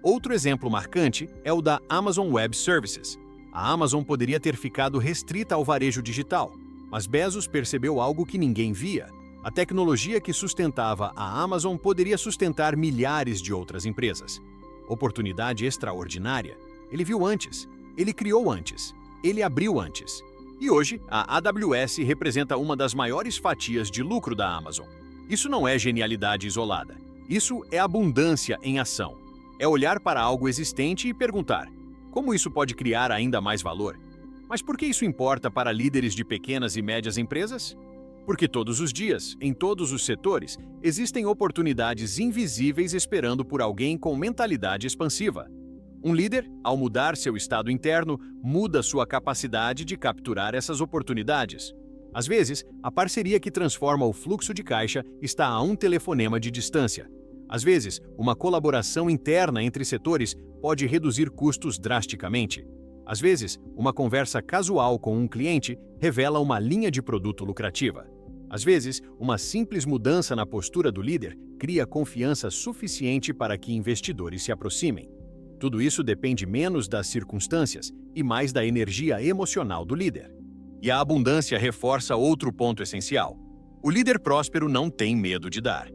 Outro exemplo marcante é o da Amazon Web Services. A Amazon poderia ter ficado restrita ao varejo digital, mas Bezos percebeu algo que ninguém via. A tecnologia que sustentava a Amazon poderia sustentar milhares de outras empresas. Oportunidade extraordinária. Ele viu antes, ele criou antes, ele abriu antes. E hoje, a AWS representa uma das maiores fatias de lucro da Amazon. Isso não é genialidade isolada. Isso é abundância em ação. É olhar para algo existente e perguntar: como isso pode criar ainda mais valor? Mas por que isso importa para líderes de pequenas e médias empresas? Porque todos os dias, em todos os setores, existem oportunidades invisíveis esperando por alguém com mentalidade expansiva. Um líder, ao mudar seu estado interno, muda sua capacidade de capturar essas oportunidades. Às vezes, a parceria que transforma o fluxo de caixa está a um telefonema de distância. Às vezes, uma colaboração interna entre setores pode reduzir custos drasticamente. Às vezes, uma conversa casual com um cliente revela uma linha de produto lucrativa. Às vezes, uma simples mudança na postura do líder cria confiança suficiente para que investidores se aproximem. Tudo isso depende menos das circunstâncias e mais da energia emocional do líder. E a abundância reforça outro ponto essencial. O líder próspero não tem medo de dar.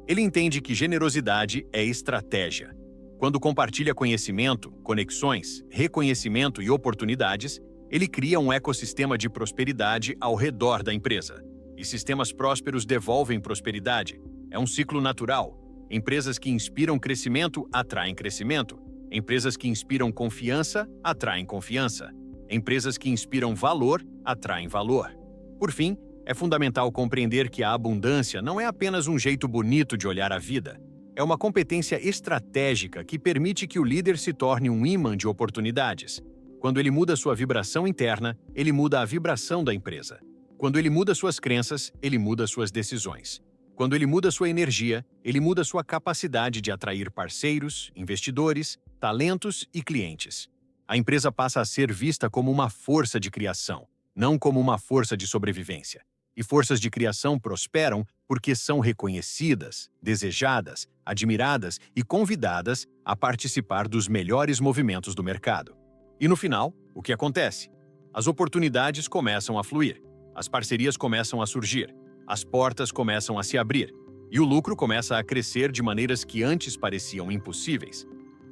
Ele entende que generosidade é estratégia. Quando compartilha conhecimento, conexões, reconhecimento e oportunidades, ele cria um ecossistema de prosperidade ao redor da empresa. E sistemas prósperos devolvem prosperidade. É um ciclo natural. Empresas que inspiram crescimento atraem crescimento. Empresas que inspiram confiança atraem confiança. Empresas que inspiram valor atraem valor. Por fim, é fundamental compreender que a abundância não é apenas um jeito bonito de olhar a vida. É uma competência estratégica que permite que o líder se torne um imã de oportunidades. Quando ele muda sua vibração interna, ele muda a vibração da empresa. Quando ele muda suas crenças, ele muda suas decisões. Quando ele muda sua energia, ele muda sua capacidade de atrair parceiros, investidores, talentos e clientes. A empresa passa a ser vista como uma força de criação, não como uma força de sobrevivência. E forças de criação prosperam porque são reconhecidas, desejadas, admiradas e convidadas a participar dos melhores movimentos do mercado. E no final, o que acontece? as oportunidades começam a fluir, as parcerias começam a surgir, as portas começam a se abrir e o lucro começa a crescer de maneiras que antes pareciam impossíveis.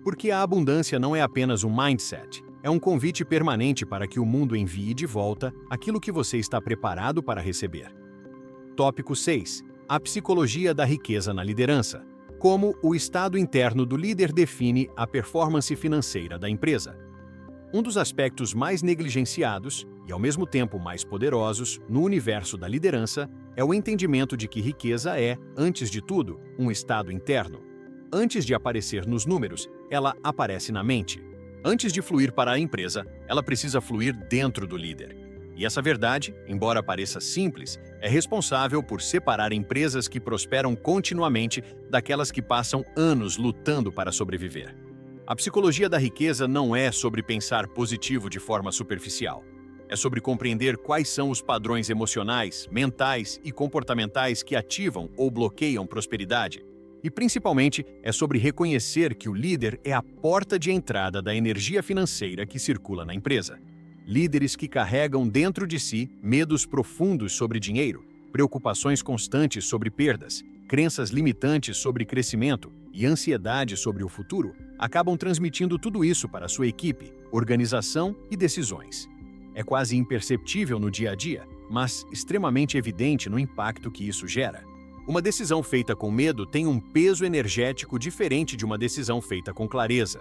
Porque a abundância não é apenas um mindset, é um convite permanente para que o mundo envie de volta aquilo que você está preparado para receber. Tópico 6. A psicologia da riqueza na liderança. Como o estado interno do líder define a performance financeira da empresa. Um dos aspectos mais negligenciados e, ao mesmo tempo, mais poderosos no universo da liderança é o entendimento de que riqueza é, antes de tudo, um estado interno. Antes de aparecer nos números, ela aparece na mente. Antes de fluir para a empresa, ela precisa fluir dentro do líder. E essa verdade, embora pareça simples, é responsável por separar empresas que prosperam continuamente daquelas que passam anos lutando para sobreviver. A psicologia da riqueza não é sobre pensar positivo de forma superficial. É sobre compreender quais são os padrões emocionais, mentais e comportamentais que ativam ou bloqueiam prosperidade. E, principalmente, é sobre reconhecer que o líder é a porta de entrada da energia financeira que circula na empresa. Líderes que carregam dentro de si medos profundos sobre dinheiro, preocupações constantes sobre perdas, crenças limitantes sobre crescimento e ansiedade sobre o futuro, acabam transmitindo tudo isso para sua equipe, organização e decisões. É quase imperceptível no dia a dia, mas extremamente evidente no impacto que isso gera. Uma decisão feita com medo tem um peso energético diferente de uma decisão feita com clareza.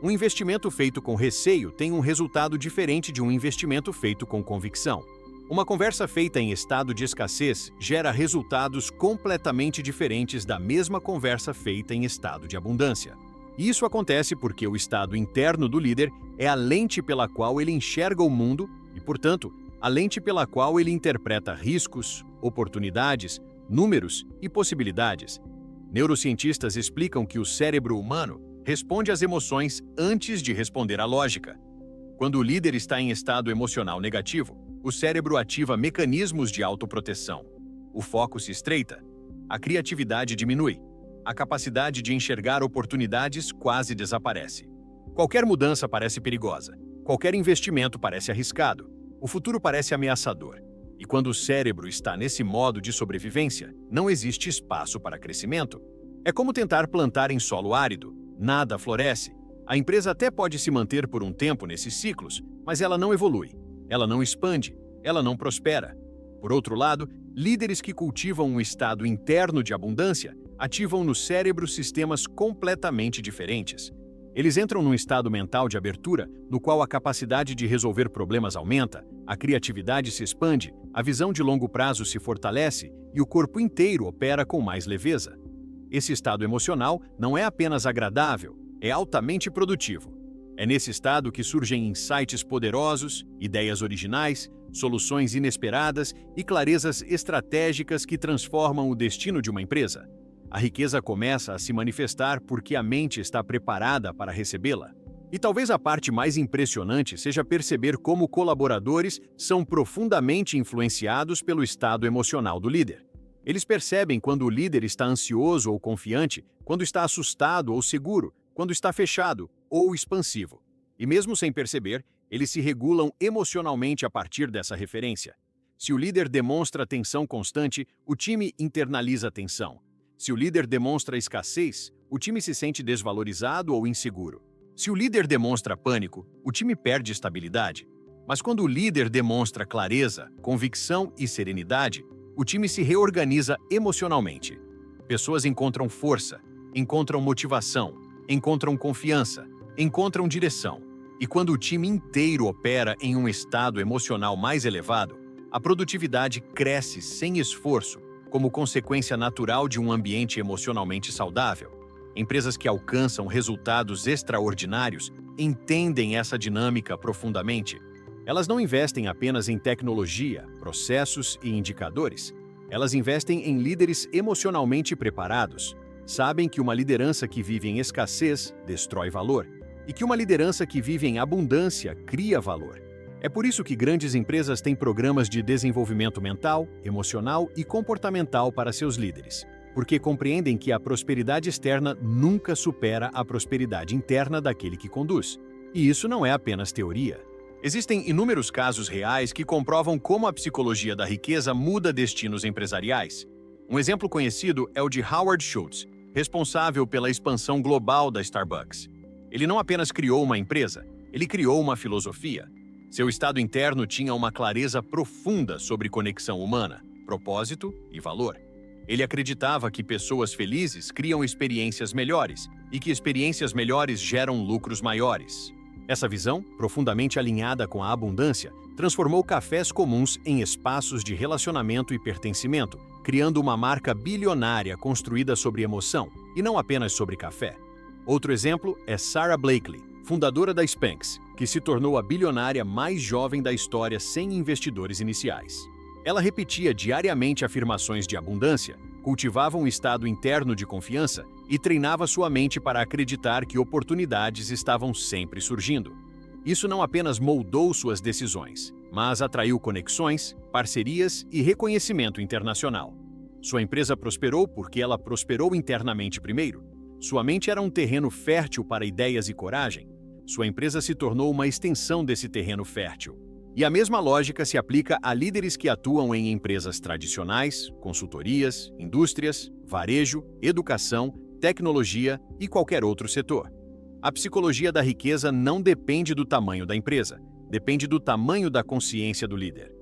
Um investimento feito com receio tem um resultado diferente de um investimento feito com convicção. Uma conversa feita em estado de escassez gera resultados completamente diferentes da mesma conversa feita em estado de abundância. E isso acontece porque o estado interno do líder é a lente pela qual ele enxerga o mundo e, portanto, a lente pela qual ele interpreta riscos, oportunidades, números e possibilidades. Neurocientistas explicam que o cérebro humano responde às emoções antes de responder à lógica. Quando o líder está em estado emocional negativo, o cérebro ativa mecanismos de autoproteção. O foco se estreita, a criatividade diminui, a capacidade de enxergar oportunidades quase desaparece. Qualquer mudança parece perigosa, qualquer investimento parece arriscado, o futuro parece ameaçador. E quando o cérebro está nesse modo de sobrevivência, não existe espaço para crescimento. É como tentar plantar em solo árido. Nada floresce. A empresa até pode se manter por um tempo nesses ciclos, mas ela não evolui, ela não expande, ela não prospera. Por outro lado, líderes que cultivam um estado interno de abundância ativam no cérebro sistemas completamente diferentes. Eles entram num estado mental de abertura, no qual a capacidade de resolver problemas aumenta, a criatividade se expande, a visão de longo prazo se fortalece e o corpo inteiro opera com mais leveza. Esse estado emocional não é apenas agradável, é altamente produtivo. É nesse estado que surgem insights poderosos, ideias originais, soluções inesperadas e clarezas estratégicas que transformam o destino de uma empresa. A riqueza começa a se manifestar porque a mente está preparada para recebê-la. E talvez a parte mais impressionante seja perceber como colaboradores são profundamente influenciados pelo estado emocional do líder. Eles percebem quando o líder está ansioso ou confiante, quando está assustado ou seguro, quando está fechado ou expansivo. E mesmo sem perceber, eles se regulam emocionalmente a partir dessa referência. Se o líder demonstra tensão constante, o time internaliza tensão. Se o líder demonstra escassez, o time se sente desvalorizado ou inseguro. Se o líder demonstra pânico, o time perde estabilidade. Mas quando o líder demonstra clareza, convicção e serenidade, o time se reorganiza emocionalmente. Pessoas encontram força, encontram motivação, encontram confiança, encontram direção. E quando o time inteiro opera em um estado emocional mais elevado, a produtividade cresce sem esforço, como consequência natural de um ambiente emocionalmente saudável. Empresas que alcançam resultados extraordinários entendem essa dinâmica profundamente. Elas não investem apenas em tecnologia, processos e indicadores. Elas investem em líderes emocionalmente preparados. Sabem que uma liderança que vive em escassez destrói valor e que uma liderança que vive em abundância cria valor. É por isso que grandes empresas têm programas de desenvolvimento mental, emocional e comportamental para seus líderes, porque compreendem que a prosperidade externa nunca supera a prosperidade interna daquele que conduz. E isso não é apenas teoria. Existem inúmeros casos reais que comprovam como a psicologia da riqueza muda destinos empresariais. Um exemplo conhecido é o de Howard Schultz, responsável pela expansão global da Starbucks. Ele não apenas criou uma empresa, ele criou uma filosofia. Seu estado interno tinha uma clareza profunda sobre conexão humana, propósito e valor. Ele acreditava que pessoas felizes criam experiências melhores e que experiências melhores geram lucros maiores. Essa visão, profundamente alinhada com a abundância, transformou cafés comuns em espaços de relacionamento e pertencimento, criando uma marca bilionária construída sobre emoção, e não apenas sobre café. Outro exemplo é Sara Blakely, fundadora da Spanx, que se tornou a bilionária mais jovem da história sem investidores iniciais. Ela repetia diariamente afirmações de abundância, cultivava um estado interno de confiança e treinava sua mente para acreditar que oportunidades estavam sempre surgindo. Isso não apenas moldou suas decisões, mas atraiu conexões, parcerias e reconhecimento internacional. Sua empresa prosperou porque ela prosperou internamente primeiro. Sua mente era um terreno fértil para ideias e coragem. Sua empresa se tornou uma extensão desse terreno fértil. E a mesma lógica se aplica a líderes que atuam em empresas tradicionais, consultorias, indústrias, varejo, educação, tecnologia e qualquer outro setor. A psicologia da riqueza não depende do tamanho da empresa, depende do tamanho da consciência do líder.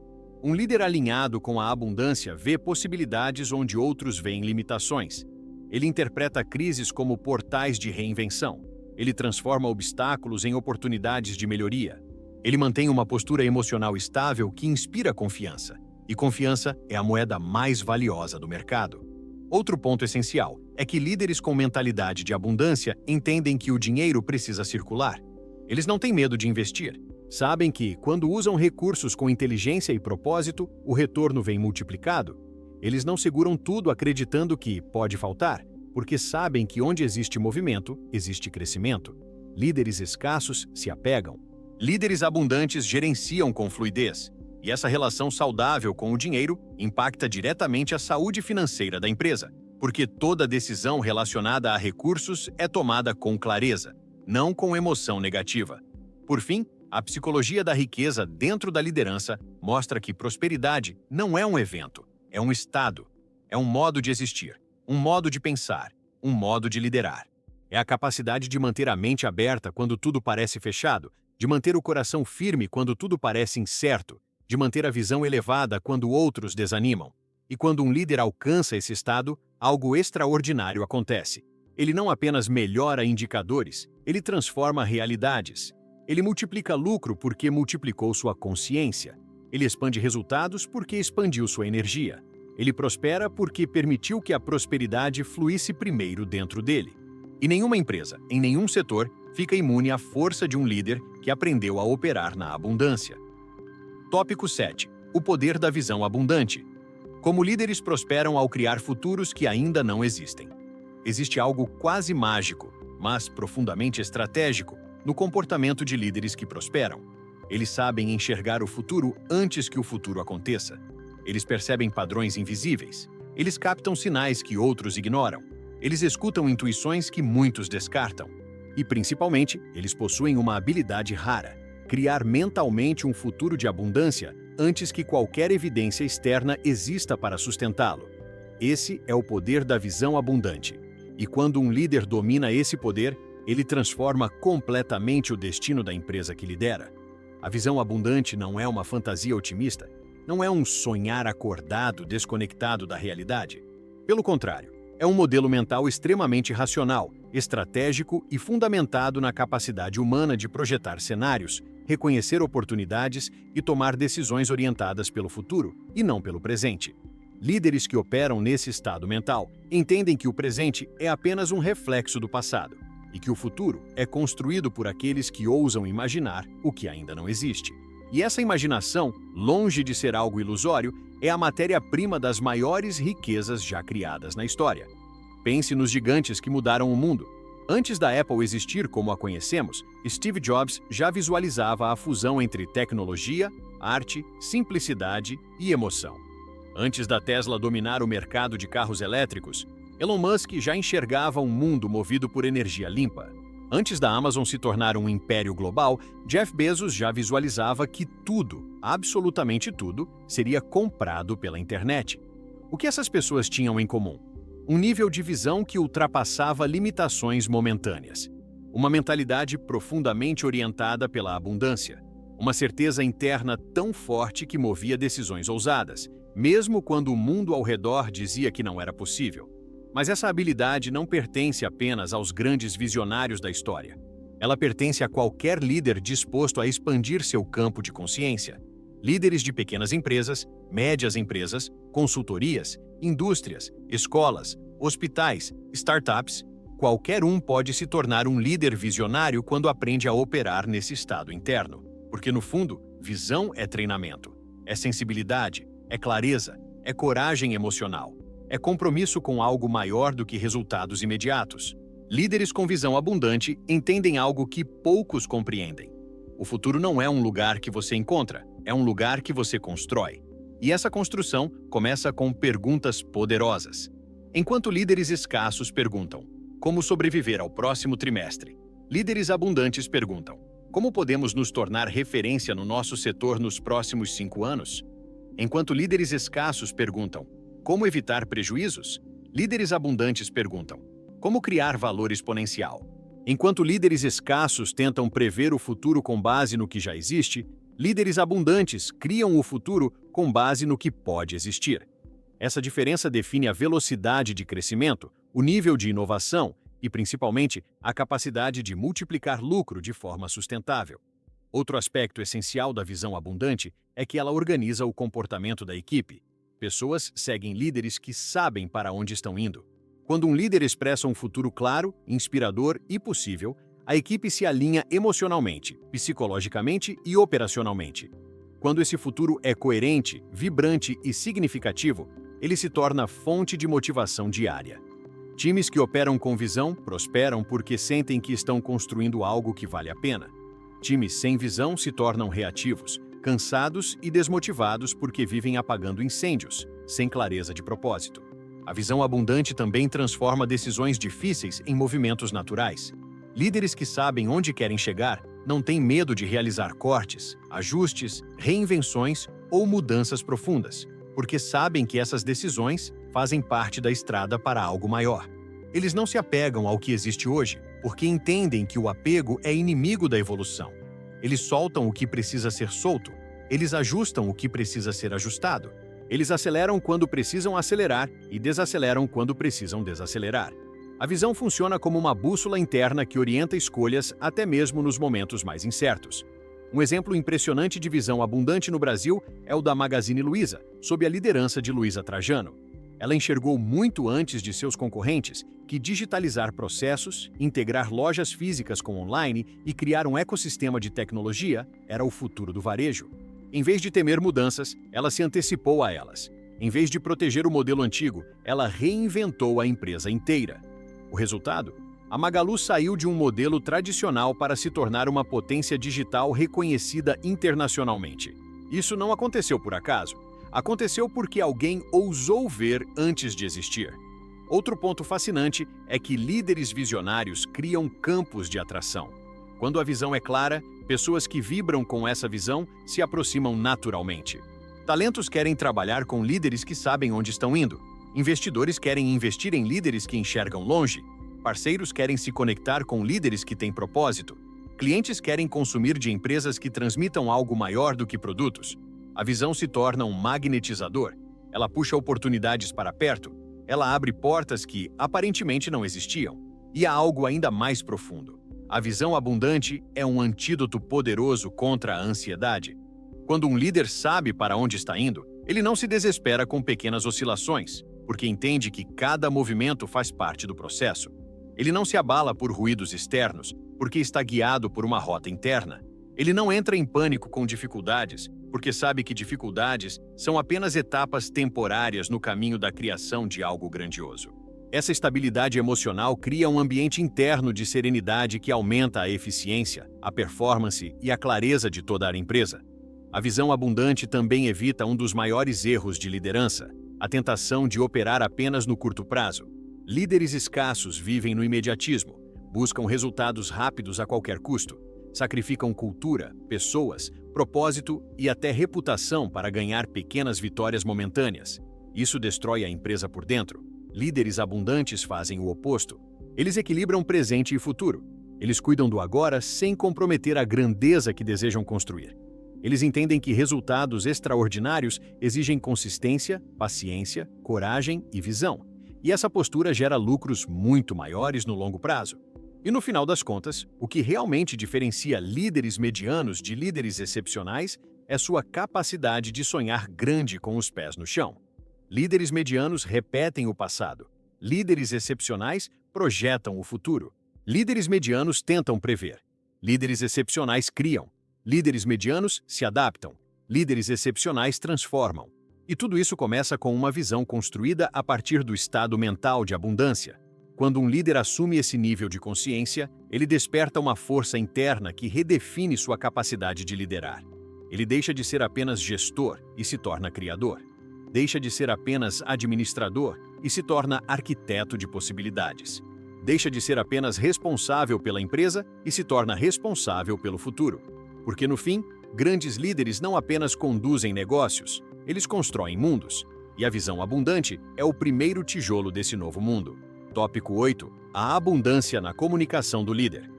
Um líder alinhado com a abundância vê possibilidades onde outros veem limitações. Ele interpreta crises como portais de reinvenção. Ele transforma obstáculos em oportunidades de melhoria. Ele mantém uma postura emocional estável que inspira confiança. E confiança é a moeda mais valiosa do mercado. Outro ponto essencial é que líderes com mentalidade de abundância entendem que o dinheiro precisa circular. Eles não têm medo de investir. Sabem que, quando usam recursos com inteligência e propósito, o retorno vem multiplicado. Eles não seguram tudo acreditando que pode faltar, porque sabem que onde existe movimento, existe crescimento. Líderes escassos se apegam. Líderes abundantes gerenciam com fluidez. E essa relação saudável com o dinheiro impacta diretamente a saúde financeira da empresa, porque toda decisão relacionada a recursos é tomada com clareza, não com emoção negativa. Por fim, a psicologia da riqueza dentro da liderança mostra que prosperidade não é um evento, é um estado, é um modo de existir, um modo de pensar, um modo de liderar. É a capacidade de manter a mente aberta quando tudo parece fechado, de manter o coração firme quando tudo parece incerto, de manter a visão elevada quando outros desanimam. E quando um líder alcança esse estado, algo extraordinário acontece. Ele não apenas melhora indicadores, ele transforma realidades. Ele multiplica lucro porque multiplicou sua consciência. Ele expande resultados porque expandiu sua energia. Ele prospera porque permitiu que a prosperidade fluísse primeiro dentro dele. E nenhuma empresa, em nenhum setor, fica imune à força de um líder que aprendeu a operar na abundância. Tópico 7. O poder da visão abundante. Como líderes prosperam ao criar futuros que ainda não existem. Existe algo quase mágico, mas profundamente estratégico, no comportamento de líderes que prosperam. Eles sabem enxergar o futuro antes que o futuro aconteça. Eles percebem padrões invisíveis. Eles captam sinais que outros ignoram. Eles escutam intuições que muitos descartam. E, principalmente, eles possuem uma habilidade rara: criar mentalmente um futuro de abundância antes que qualquer evidência externa exista para sustentá-lo. Esse é o poder da visão abundante. E quando um líder domina esse poder, ele transforma completamente o destino da empresa que lidera. A visão abundante não é uma fantasia otimista, não é um sonhar acordado desconectado da realidade. Pelo contrário, é um modelo mental extremamente racional, estratégico e fundamentado na capacidade humana de projetar cenários, reconhecer oportunidades e tomar decisões orientadas pelo futuro e não pelo presente. Líderes que operam nesse estado mental entendem que o presente é apenas um reflexo do passado e que o futuro é construído por aqueles que ousam imaginar o que ainda não existe. E essa imaginação, longe de ser algo ilusório, é a matéria-prima das maiores riquezas já criadas na história. Pense nos gigantes que mudaram o mundo. Antes da Apple existir como a conhecemos, Steve Jobs já visualizava a fusão entre tecnologia, arte, simplicidade e emoção. Antes da Tesla dominar o mercado de carros elétricos, Elon Musk já enxergava um mundo movido por energia limpa. Antes da Amazon se tornar um império global, Jeff Bezos já visualizava que tudo, absolutamente tudo, seria comprado pela internet. O que essas pessoas tinham em comum? Um nível de visão que ultrapassava limitações momentâneas. Uma mentalidade profundamente orientada pela abundância. Uma certeza interna tão forte que movia decisões ousadas, mesmo quando o mundo ao redor dizia que não era possível. Mas essa habilidade não pertence apenas aos grandes visionários da história. Ela pertence a qualquer líder disposto a expandir seu campo de consciência. Líderes de pequenas empresas, médias empresas, consultorias, indústrias, escolas, hospitais, startups, qualquer um pode se tornar um líder visionário quando aprende a operar nesse estado interno. Porque, no fundo, visão é treinamento, é sensibilidade, é clareza, é coragem emocional, é compromisso com algo maior do que resultados imediatos. Líderes com visão abundante entendem algo que poucos compreendem. O futuro não é um lugar que você encontra, é um lugar que você constrói. E essa construção começa com perguntas poderosas. Enquanto líderes escassos perguntam: como sobreviver ao próximo trimestre? Líderes abundantes perguntam: como podemos nos tornar referência no nosso setor nos próximos 5 anos? Enquanto líderes escassos perguntam: como evitar prejuízos? Líderes abundantes perguntam: como criar valor exponencial? Enquanto líderes escassos tentam prever o futuro com base no que já existe, líderes abundantes criam o futuro com base no que pode existir. Essa diferença define a velocidade de crescimento, o nível de inovação e, principalmente, a capacidade de multiplicar lucro de forma sustentável. Outro aspecto essencial da visão abundante é que ela organiza o comportamento da equipe. Pessoas seguem líderes que sabem para onde estão indo. Quando um líder expressa um futuro claro, inspirador e possível, a equipe se alinha emocionalmente, psicologicamente e operacionalmente. Quando esse futuro é coerente, vibrante e significativo, ele se torna fonte de motivação diária. Times que operam com visão prosperam porque sentem que estão construindo algo que vale a pena. Times sem visão se tornam reativos, cansados e desmotivados porque vivem apagando incêndios, sem clareza de propósito. A visão abundante também transforma decisões difíceis em movimentos naturais. Líderes que sabem onde querem chegar não têm medo de realizar cortes, ajustes, reinvenções ou mudanças profundas, porque sabem que essas decisões fazem parte da estrada para algo maior. Eles não se apegam ao que existe hoje, porque entendem que o apego é inimigo da evolução. Eles soltam o que precisa ser solto, eles ajustam o que precisa ser ajustado. Eles aceleram quando precisam acelerar e desaceleram quando precisam desacelerar. A visão funciona como uma bússola interna que orienta escolhas até mesmo nos momentos mais incertos. Um exemplo impressionante de visão abundante no Brasil é o da Magazine Luiza, sob a liderança de Luiza Trajano. Ela enxergou muito antes de seus concorrentes que digitalizar processos, integrar lojas físicas com online e criar um ecossistema de tecnologia era o futuro do varejo. Em vez de temer mudanças, ela se antecipou a elas. Em vez de proteger o modelo antigo, ela reinventou a empresa inteira. O resultado? A Magalu saiu de um modelo tradicional para se tornar uma potência digital reconhecida internacionalmente. Isso não aconteceu por acaso. Aconteceu porque alguém ousou ver antes de existir. Outro ponto fascinante é que líderes visionários criam campos de atração. Quando a visão é clara, pessoas que vibram com essa visão se aproximam naturalmente. Talentos querem trabalhar com líderes que sabem onde estão indo. Investidores querem investir em líderes que enxergam longe. Parceiros querem se conectar com líderes que têm propósito. Clientes querem consumir de empresas que transmitam algo maior do que produtos. A visão se torna um magnetizador. Ela puxa oportunidades para perto. Ela abre portas que, aparentemente, não existiam. E há algo ainda mais profundo. A visão abundante é um antídoto poderoso contra a ansiedade. Quando um líder sabe para onde está indo, ele não se desespera com pequenas oscilações, porque entende que cada movimento faz parte do processo. Ele não se abala por ruídos externos, porque está guiado por uma rota interna. Ele não entra em pânico com dificuldades, porque sabe que dificuldades são apenas etapas temporárias no caminho da criação de algo grandioso. Essa estabilidade emocional cria um ambiente interno de serenidade que aumenta a eficiência, a performance e a clareza de toda a empresa. A visão abundante também evita um dos maiores erros de liderança, a tentação de operar apenas no curto prazo. Líderes escassos vivem no imediatismo, buscam resultados rápidos a qualquer custo, sacrificam cultura, pessoas, propósito e até reputação para ganhar pequenas vitórias momentâneas. Isso destrói a empresa por dentro. Líderes abundantes fazem o oposto. Eles equilibram presente e futuro. Eles cuidam do agora sem comprometer a grandeza que desejam construir. Eles entendem que resultados extraordinários exigem consistência, paciência, coragem e visão. E essa postura gera lucros muito maiores no longo prazo. E no final das contas, o que realmente diferencia líderes medianos de líderes excepcionais é sua capacidade de sonhar grande com os pés no chão. Líderes medianos repetem o passado. Líderes excepcionais projetam o futuro. Líderes medianos tentam prever. Líderes excepcionais criam. Líderes medianos se adaptam. Líderes excepcionais transformam. E tudo isso começa com uma visão construída a partir do estado mental de abundância. Quando um líder assume esse nível de consciência, ele desperta uma força interna que redefine sua capacidade de liderar. Ele deixa de ser apenas gestor e se torna criador. Deixa de ser apenas administrador e se torna arquiteto de possibilidades. Deixa de ser apenas responsável pela empresa e se torna responsável pelo futuro. Porque, no fim, grandes líderes não apenas conduzem negócios, eles constroem mundos. E a visão abundante é o primeiro tijolo desse novo mundo. Tópico 8. A abundância na comunicação do líder.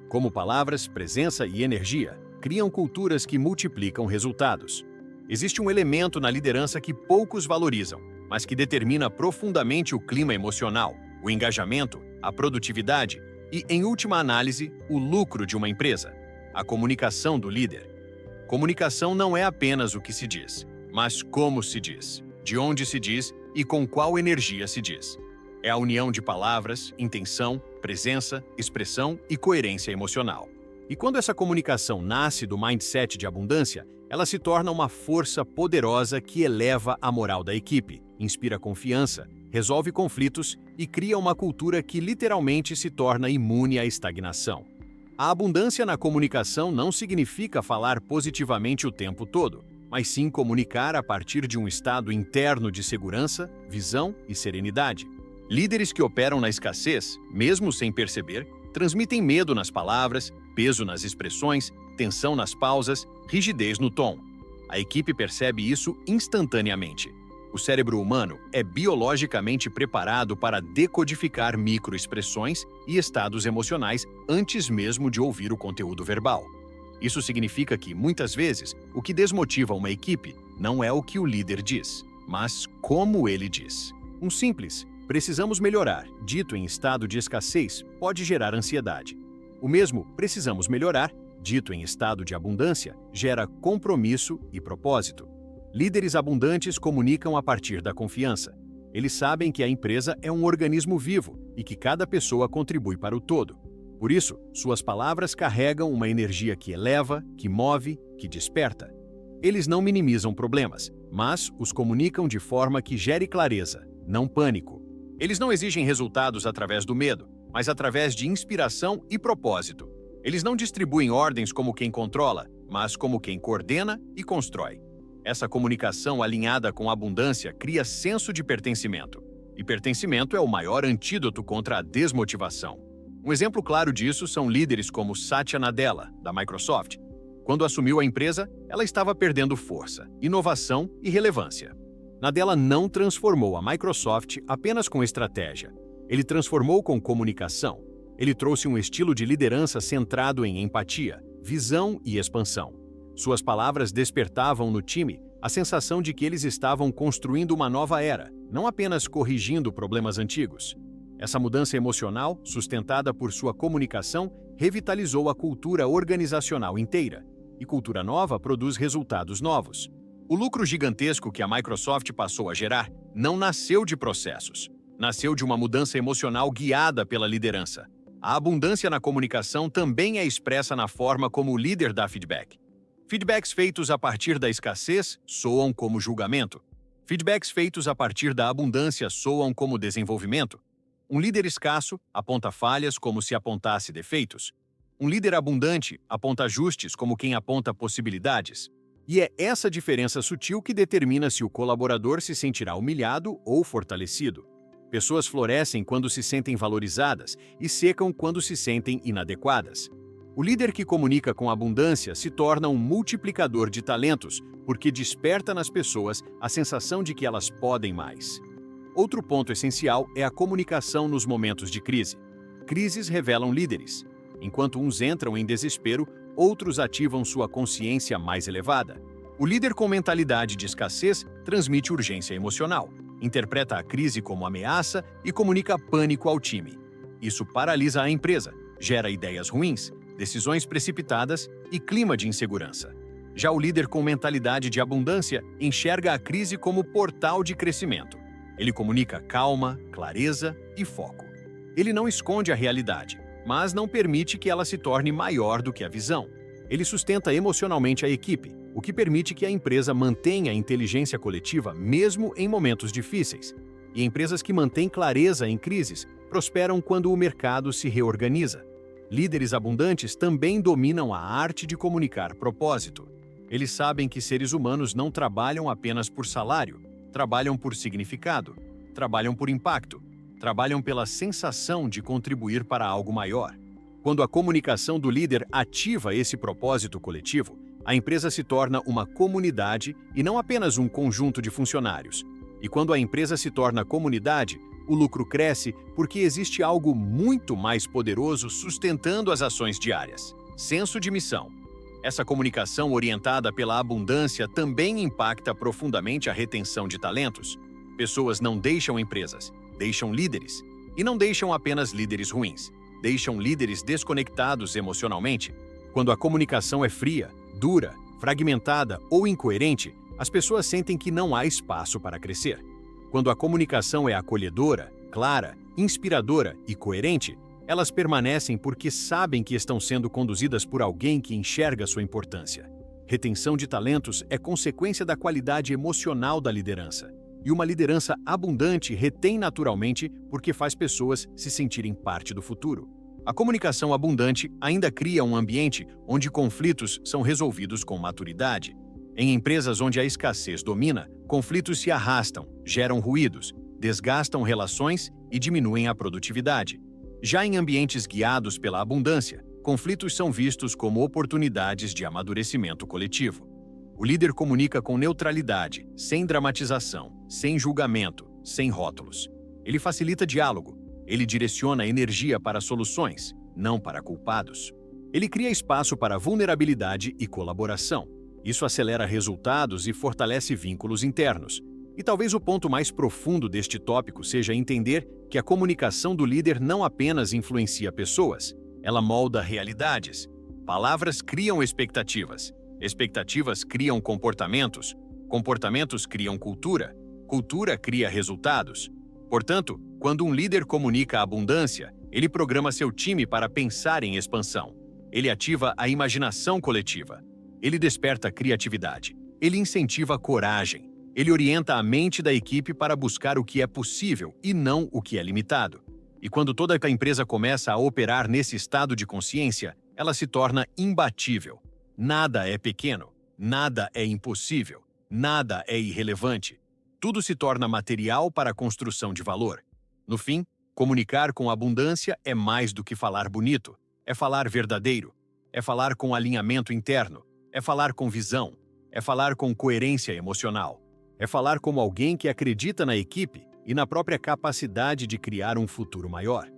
Como palavras, presença e energia criam culturas que multiplicam resultados. Existe um elemento na liderança que poucos valorizam, mas que determina profundamente o clima emocional, o engajamento, a produtividade e, em última análise, o lucro de uma empresa: a comunicação do líder. Comunicação não é apenas o que se diz, mas como se diz, de onde se diz e com qual energia se diz. É a união de palavras, intenção, presença, expressão e coerência emocional. E quando essa comunicação nasce do mindset de abundância, ela se torna uma força poderosa que eleva a moral da equipe, inspira confiança, resolve conflitos e cria uma cultura que literalmente se torna imune à estagnação. A abundância na comunicação não significa falar positivamente o tempo todo, mas sim comunicar a partir de um estado interno de segurança, visão e serenidade. Líderes que operam na escassez, mesmo sem perceber, transmitem medo nas palavras, peso nas expressões, tensão nas pausas, rigidez no tom. A equipe percebe isso instantaneamente. O cérebro humano é biologicamente preparado para decodificar microexpressões e estados emocionais antes mesmo de ouvir o conteúdo verbal. Isso significa que, muitas vezes, o que desmotiva uma equipe não é o que o líder diz, mas como ele diz. Um simples "precisamos melhorar", dito em estado de escassez, pode gerar ansiedade. O mesmo "precisamos melhorar", dito em estado de abundância, gera compromisso e propósito. Líderes abundantes comunicam a partir da confiança. Eles sabem que a empresa é um organismo vivo e que cada pessoa contribui para o todo. Por isso, suas palavras carregam uma energia que eleva, que move, que desperta. Eles não minimizam problemas, mas os comunicam de forma que gere clareza, não pânico. Eles não exigem resultados através do medo, mas através de inspiração e propósito. Eles não distribuem ordens como quem controla, mas como quem coordena e constrói. Essa comunicação alinhada com a abundância cria senso de pertencimento. E pertencimento é o maior antídoto contra a desmotivação. Um exemplo claro disso são líderes como Satya Nadella, da Microsoft. Quando assumiu a empresa, ela estava perdendo força, inovação e relevância. Nadella não transformou a Microsoft apenas com estratégia. Ele transformou com comunicação. Ele trouxe um estilo de liderança centrado em empatia, visão e expansão. Suas palavras despertavam no time a sensação de que eles estavam construindo uma nova era, não apenas corrigindo problemas antigos. Essa mudança emocional, sustentada por sua comunicação, revitalizou a cultura organizacional inteira. E cultura nova produz resultados novos. O lucro gigantesco que a Microsoft passou a gerar não nasceu de processos. Nasceu de uma mudança emocional guiada pela liderança. A abundância na comunicação também é expressa na forma como o líder dá feedback. Feedbacks feitos a partir da escassez soam como julgamento. Feedbacks feitos a partir da abundância soam como desenvolvimento. Um líder escasso aponta falhas como se apontasse defeitos. Um líder abundante aponta ajustes como quem aponta possibilidades. E é essa diferença sutil que determina se o colaborador se sentirá humilhado ou fortalecido. Pessoas florescem quando se sentem valorizadas e secam quando se sentem inadequadas. O líder que comunica com abundância se torna um multiplicador de talentos, porque desperta nas pessoas a sensação de que elas podem mais. Outro ponto essencial é a comunicação nos momentos de crise. Crises revelam líderes. Enquanto uns entram em desespero, outros ativam sua consciência mais elevada. O líder com mentalidade de escassez transmite urgência emocional, interpreta a crise como ameaça e comunica pânico ao time. Isso paralisa a empresa, gera ideias ruins, decisões precipitadas e clima de insegurança. Já o líder com mentalidade de abundância enxerga a crise como portal de crescimento. Ele comunica calma, clareza e foco. Ele não esconde a realidade, mas não permite que ela se torne maior do que a visão. Ele sustenta emocionalmente a equipe, o que permite que a empresa mantenha a inteligência coletiva mesmo em momentos difíceis. E empresas que mantêm clareza em crises prosperam quando o mercado se reorganiza. Líderes abundantes também dominam a arte de comunicar propósito. Eles sabem que seres humanos não trabalham apenas por salário, trabalham por significado, trabalham por impacto, trabalham pela sensação de contribuir para algo maior. Quando a comunicação do líder ativa esse propósito coletivo, a empresa se torna uma comunidade e não apenas um conjunto de funcionários. E quando a empresa se torna comunidade, o lucro cresce porque existe algo muito mais poderoso sustentando as ações diárias: senso de missão. Essa comunicação orientada pela abundância também impacta profundamente a retenção de talentos. Pessoas não deixam empresas, deixam líderes. E não deixam apenas líderes ruins, deixam líderes desconectados emocionalmente. Quando a comunicação é fria, dura, fragmentada ou incoerente, as pessoas sentem que não há espaço para crescer. Quando a comunicação é acolhedora, clara, inspiradora e coerente, elas permanecem porque sabem que estão sendo conduzidas por alguém que enxerga sua importância. Retenção de talentos é consequência da qualidade emocional da liderança. E uma liderança abundante retém naturalmente porque faz pessoas se sentirem parte do futuro. A comunicação abundante ainda cria um ambiente onde conflitos são resolvidos com maturidade. Em empresas onde a escassez domina, conflitos se arrastam, geram ruídos, desgastam relações e diminuem a produtividade. Já em ambientes guiados pela abundância, conflitos são vistos como oportunidades de amadurecimento coletivo. O líder comunica com neutralidade, sem dramatização, sem julgamento, sem rótulos. Ele facilita diálogo. Ele direciona energia para soluções, não para culpados. Ele cria espaço para vulnerabilidade e colaboração. Isso acelera resultados e fortalece vínculos internos. E talvez o ponto mais profundo deste tópico seja entender que a comunicação do líder não apenas influencia pessoas, ela molda realidades. Palavras criam expectativas. Expectativas criam comportamentos. Comportamentos criam cultura. Cultura cria resultados. Portanto, quando um líder comunica a abundância, ele programa seu time para pensar em expansão. Ele ativa a imaginação coletiva. Ele desperta a criatividade. Ele incentiva a coragem. Ele orienta a mente da equipe para buscar o que é possível e não o que é limitado. E quando toda a empresa começa a operar nesse estado de consciência, ela se torna imbatível. Nada é pequeno, nada é impossível, nada é irrelevante. Tudo se torna material para a construção de valor. No fim, comunicar com abundância é mais do que falar bonito, é falar verdadeiro, é falar com alinhamento interno, é falar com visão, é falar com coerência emocional, é falar como alguém que acredita na equipe e na própria capacidade de criar um futuro maior.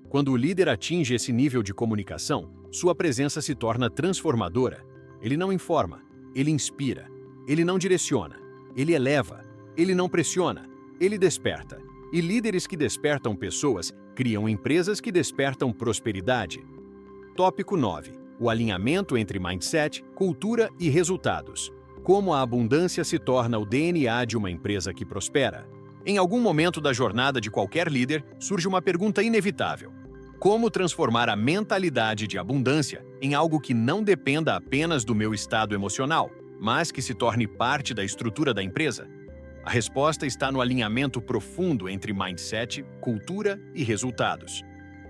Quando o líder atinge esse nível de comunicação, sua presença se torna transformadora. Ele não informa, ele inspira, ele não direciona, ele eleva, ele não pressiona, ele desperta. E líderes que despertam pessoas criam empresas que despertam prosperidade. Tópico 9. O alinhamento entre mindset, cultura e resultados. Como a abundância se torna o DNA de uma empresa que prospera. Em algum momento da jornada de qualquer líder, surge uma pergunta inevitável. Como transformar a mentalidade de abundância em algo que não dependa apenas do meu estado emocional, mas que se torne parte da estrutura da empresa? A resposta está no alinhamento profundo entre mindset, cultura e resultados.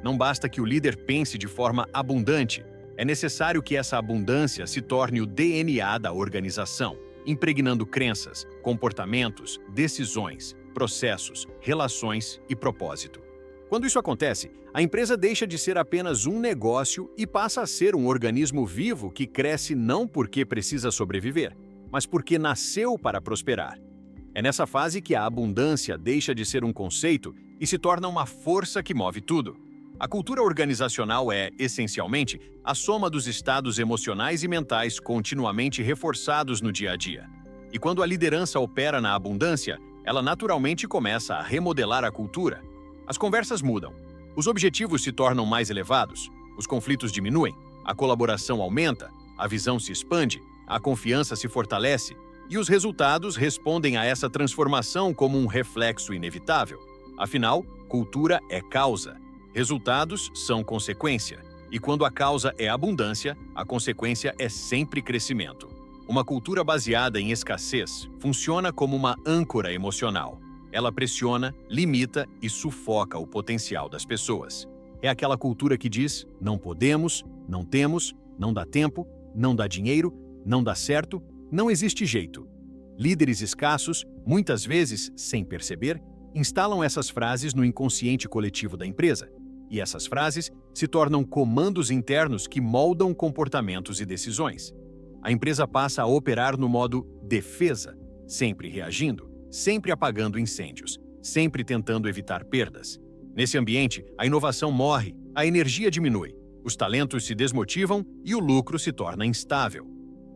Não basta que o líder pense de forma abundante, é necessário que essa abundância se torne o DNA da organização, impregnando crenças, comportamentos, decisões, processos, relações e propósito. Quando isso acontece, a empresa deixa de ser apenas um negócio e passa a ser um organismo vivo que cresce não porque precisa sobreviver, mas porque nasceu para prosperar. É nessa fase que a abundância deixa de ser um conceito e se torna uma força que move tudo. A cultura organizacional é, essencialmente, a soma dos estados emocionais e mentais continuamente reforçados no dia a dia. E quando a liderança opera na abundância, ela naturalmente começa a remodelar a cultura. As conversas mudam, os objetivos se tornam mais elevados, os conflitos diminuem, a colaboração aumenta, a visão se expande, a confiança se fortalece e os resultados respondem a essa transformação como um reflexo inevitável. Afinal, cultura é causa, resultados são consequência. E quando a causa é abundância, a consequência é sempre crescimento. Uma cultura baseada em escassez funciona como uma âncora emocional. Ela pressiona, limita e sufoca o potencial das pessoas. É aquela cultura que diz: não podemos, não temos, não dá tempo, não dá dinheiro, não dá certo, não existe jeito. Líderes escassos, muitas vezes sem perceber, instalam essas frases no inconsciente coletivo da empresa. E essas frases se tornam comandos internos que moldam comportamentos e decisões. A empresa passa a operar no modo defesa, sempre reagindo, sempre apagando incêndios, sempre tentando evitar perdas. Nesse ambiente, a inovação morre, a energia diminui, os talentos se desmotivam e o lucro se torna instável.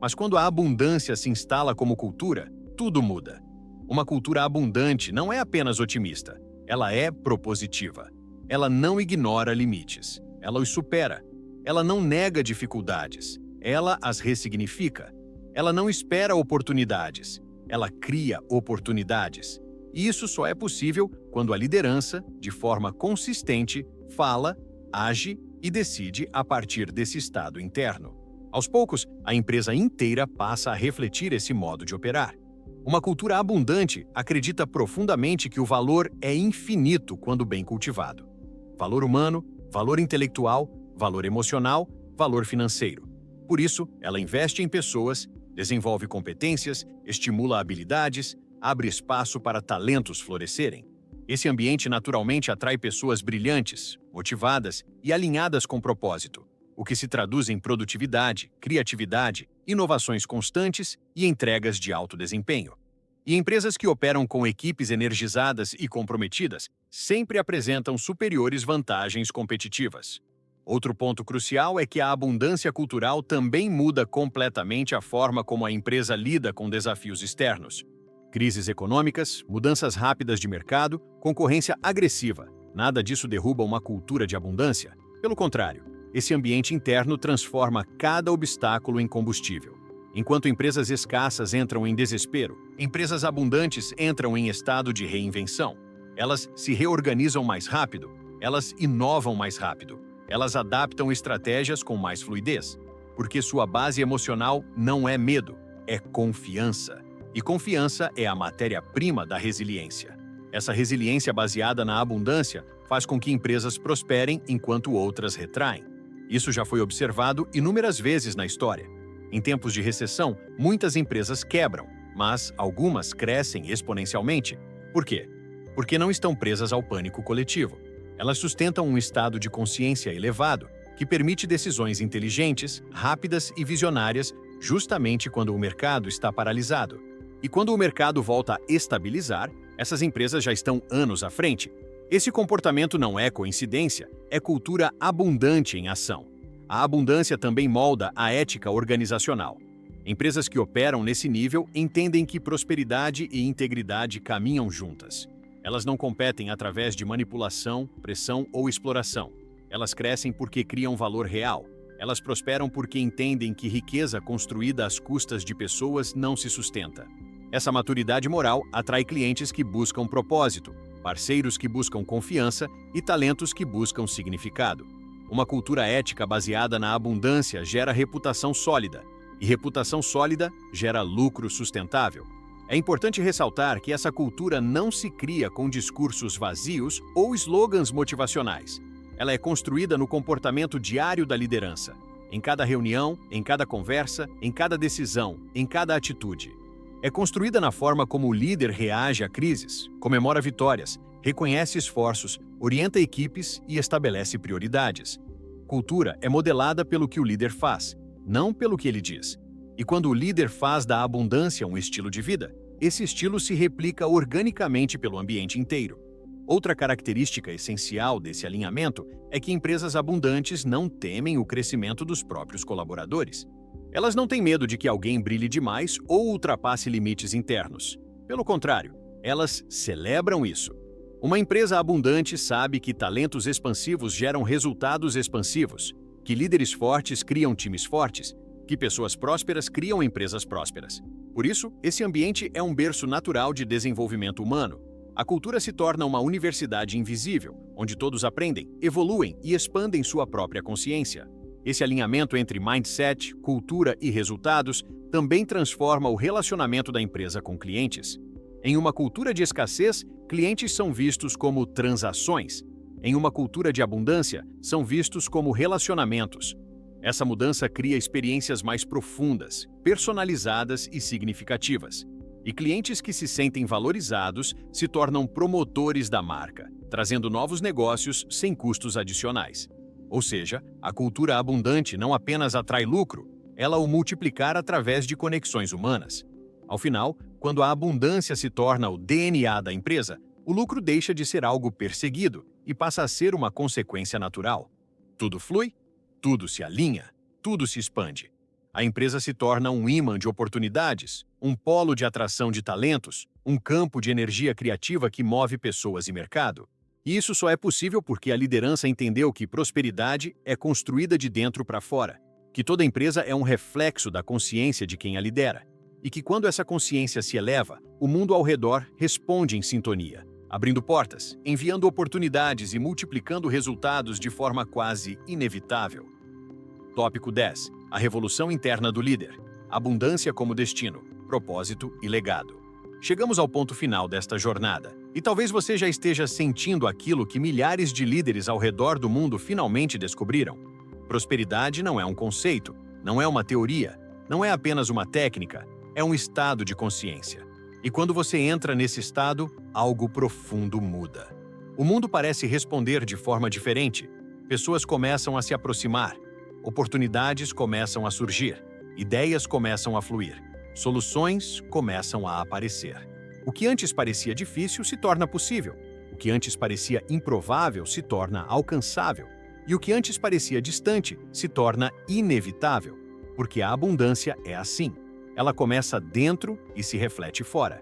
Mas quando a abundância se instala como cultura, tudo muda. Uma cultura abundante não é apenas otimista, ela é propositiva. Ela não ignora limites, ela os supera. Ela não nega dificuldades, ela as ressignifica. Ela não espera oportunidades, ela cria oportunidades. E isso só é possível quando a liderança, de forma consistente, fala, age e decide a partir desse estado interno. Aos poucos, a empresa inteira passa a refletir esse modo de operar. Uma cultura abundante acredita profundamente que o valor é infinito quando bem cultivado. Valor humano, valor intelectual, valor emocional, valor financeiro. Por isso, ela investe em pessoas, desenvolve competências, estimula habilidades, abre espaço para talentos florescerem. Esse ambiente naturalmente atrai pessoas brilhantes, motivadas e alinhadas com propósito, o que se traduz em produtividade, criatividade, inovações constantes e entregas de alto desempenho. E empresas que operam com equipes energizadas e comprometidas sempre apresentam superiores vantagens competitivas. Outro ponto crucial é que a abundância cultural também muda completamente a forma como a empresa lida com desafios externos. Crises econômicas, mudanças rápidas de mercado, concorrência agressiva. Nada disso derruba uma cultura de abundância. Pelo contrário, esse ambiente interno transforma cada obstáculo em combustível. Enquanto empresas escassas entram em desespero, empresas abundantes entram em estado de reinvenção. Elas se reorganizam mais rápido, elas inovam mais rápido, elas adaptam estratégias com mais fluidez, porque sua base emocional não é medo, é confiança. E confiança é a matéria-prima da resiliência. Essa resiliência baseada na abundância faz com que empresas prosperem enquanto outras retraem. Isso já foi observado inúmeras vezes na história. Em tempos de recessão, muitas empresas quebram, mas algumas crescem exponencialmente. Por quê? Porque não estão presas ao pânico coletivo. Elas sustentam um estado de consciência elevado, que permite decisões inteligentes, rápidas e visionárias, justamente quando o mercado está paralisado. E quando o mercado volta a estabilizar, essas empresas já estão anos à frente. Esse comportamento não é coincidência, é cultura abundante em ação. A abundância também molda a ética organizacional. Empresas que operam nesse nível entendem que prosperidade e integridade caminham juntas. Elas não competem através de manipulação, pressão ou exploração. Elas crescem porque criam valor real. Elas prosperam porque entendem que riqueza construída às custas de pessoas não se sustenta. Essa maturidade moral atrai clientes que buscam propósito, parceiros que buscam confiança e talentos que buscam significado. Uma cultura ética baseada na abundância gera reputação sólida, e reputação sólida gera lucro sustentável. É importante ressaltar que essa cultura não se cria com discursos vazios ou slogans motivacionais. Ela é construída no comportamento diário da liderança, em cada reunião, em cada conversa, em cada decisão, em cada atitude. É construída na forma como o líder reage a crises, comemora vitórias, reconhece esforços, orienta equipes e estabelece prioridades. Cultura é modelada pelo que o líder faz, não pelo que ele diz. E quando o líder faz da abundância um estilo de vida, esse estilo se replica organicamente pelo ambiente inteiro. Outra característica essencial desse alinhamento é que empresas abundantes não temem o crescimento dos próprios colaboradores. Elas não têm medo de que alguém brilhe demais ou ultrapasse limites internos. Pelo contrário, elas celebram isso. Uma empresa abundante sabe que talentos expansivos geram resultados expansivos, que líderes fortes criam times fortes, que pessoas prósperas criam empresas prósperas. Por isso, esse ambiente é um berço natural de desenvolvimento humano. A cultura se torna uma universidade invisível, onde todos aprendem, evoluem e expandem sua própria consciência. Esse alinhamento entre mindset, cultura e resultados também transforma o relacionamento da empresa com clientes. Em uma cultura de escassez, clientes são vistos como transações. Em uma cultura de abundância, são vistos como relacionamentos. Essa mudança cria experiências mais profundas, personalizadas e significativas. E clientes que se sentem valorizados se tornam promotores da marca, trazendo novos negócios sem custos adicionais. Ou seja, a cultura abundante não apenas atrai lucro, ela o multiplicar através de conexões humanas. Ao final, quando a abundância se torna o DNA da empresa, o lucro deixa de ser algo perseguido e passa a ser uma consequência natural. Tudo flui, tudo se alinha, tudo se expande. A empresa se torna um imã de oportunidades, um polo de atração de talentos, um campo de energia criativa que move pessoas e mercado. E isso só é possível porque a liderança entendeu que prosperidade é construída de dentro para fora, que toda empresa é um reflexo da consciência de quem a lidera, e que quando essa consciência se eleva, o mundo ao redor responde em sintonia, abrindo portas, enviando oportunidades e multiplicando resultados de forma quase inevitável. Tópico 10. A revolução interna do líder. Abundância como destino, propósito e legado. Chegamos ao ponto final desta jornada, e talvez você já esteja sentindo aquilo que milhares de líderes ao redor do mundo finalmente descobriram. Prosperidade não é um conceito, não é uma teoria, não é apenas uma técnica, é um estado de consciência. E quando você entra nesse estado, algo profundo muda. O mundo parece responder de forma diferente, pessoas começam a se aproximar, oportunidades começam a surgir, ideias começam a fluir, soluções começam a aparecer. O que antes parecia difícil se torna possível, o que antes parecia improvável se torna alcançável, e o que antes parecia distante se torna inevitável, porque a abundância é assim. Ela começa dentro e se reflete fora.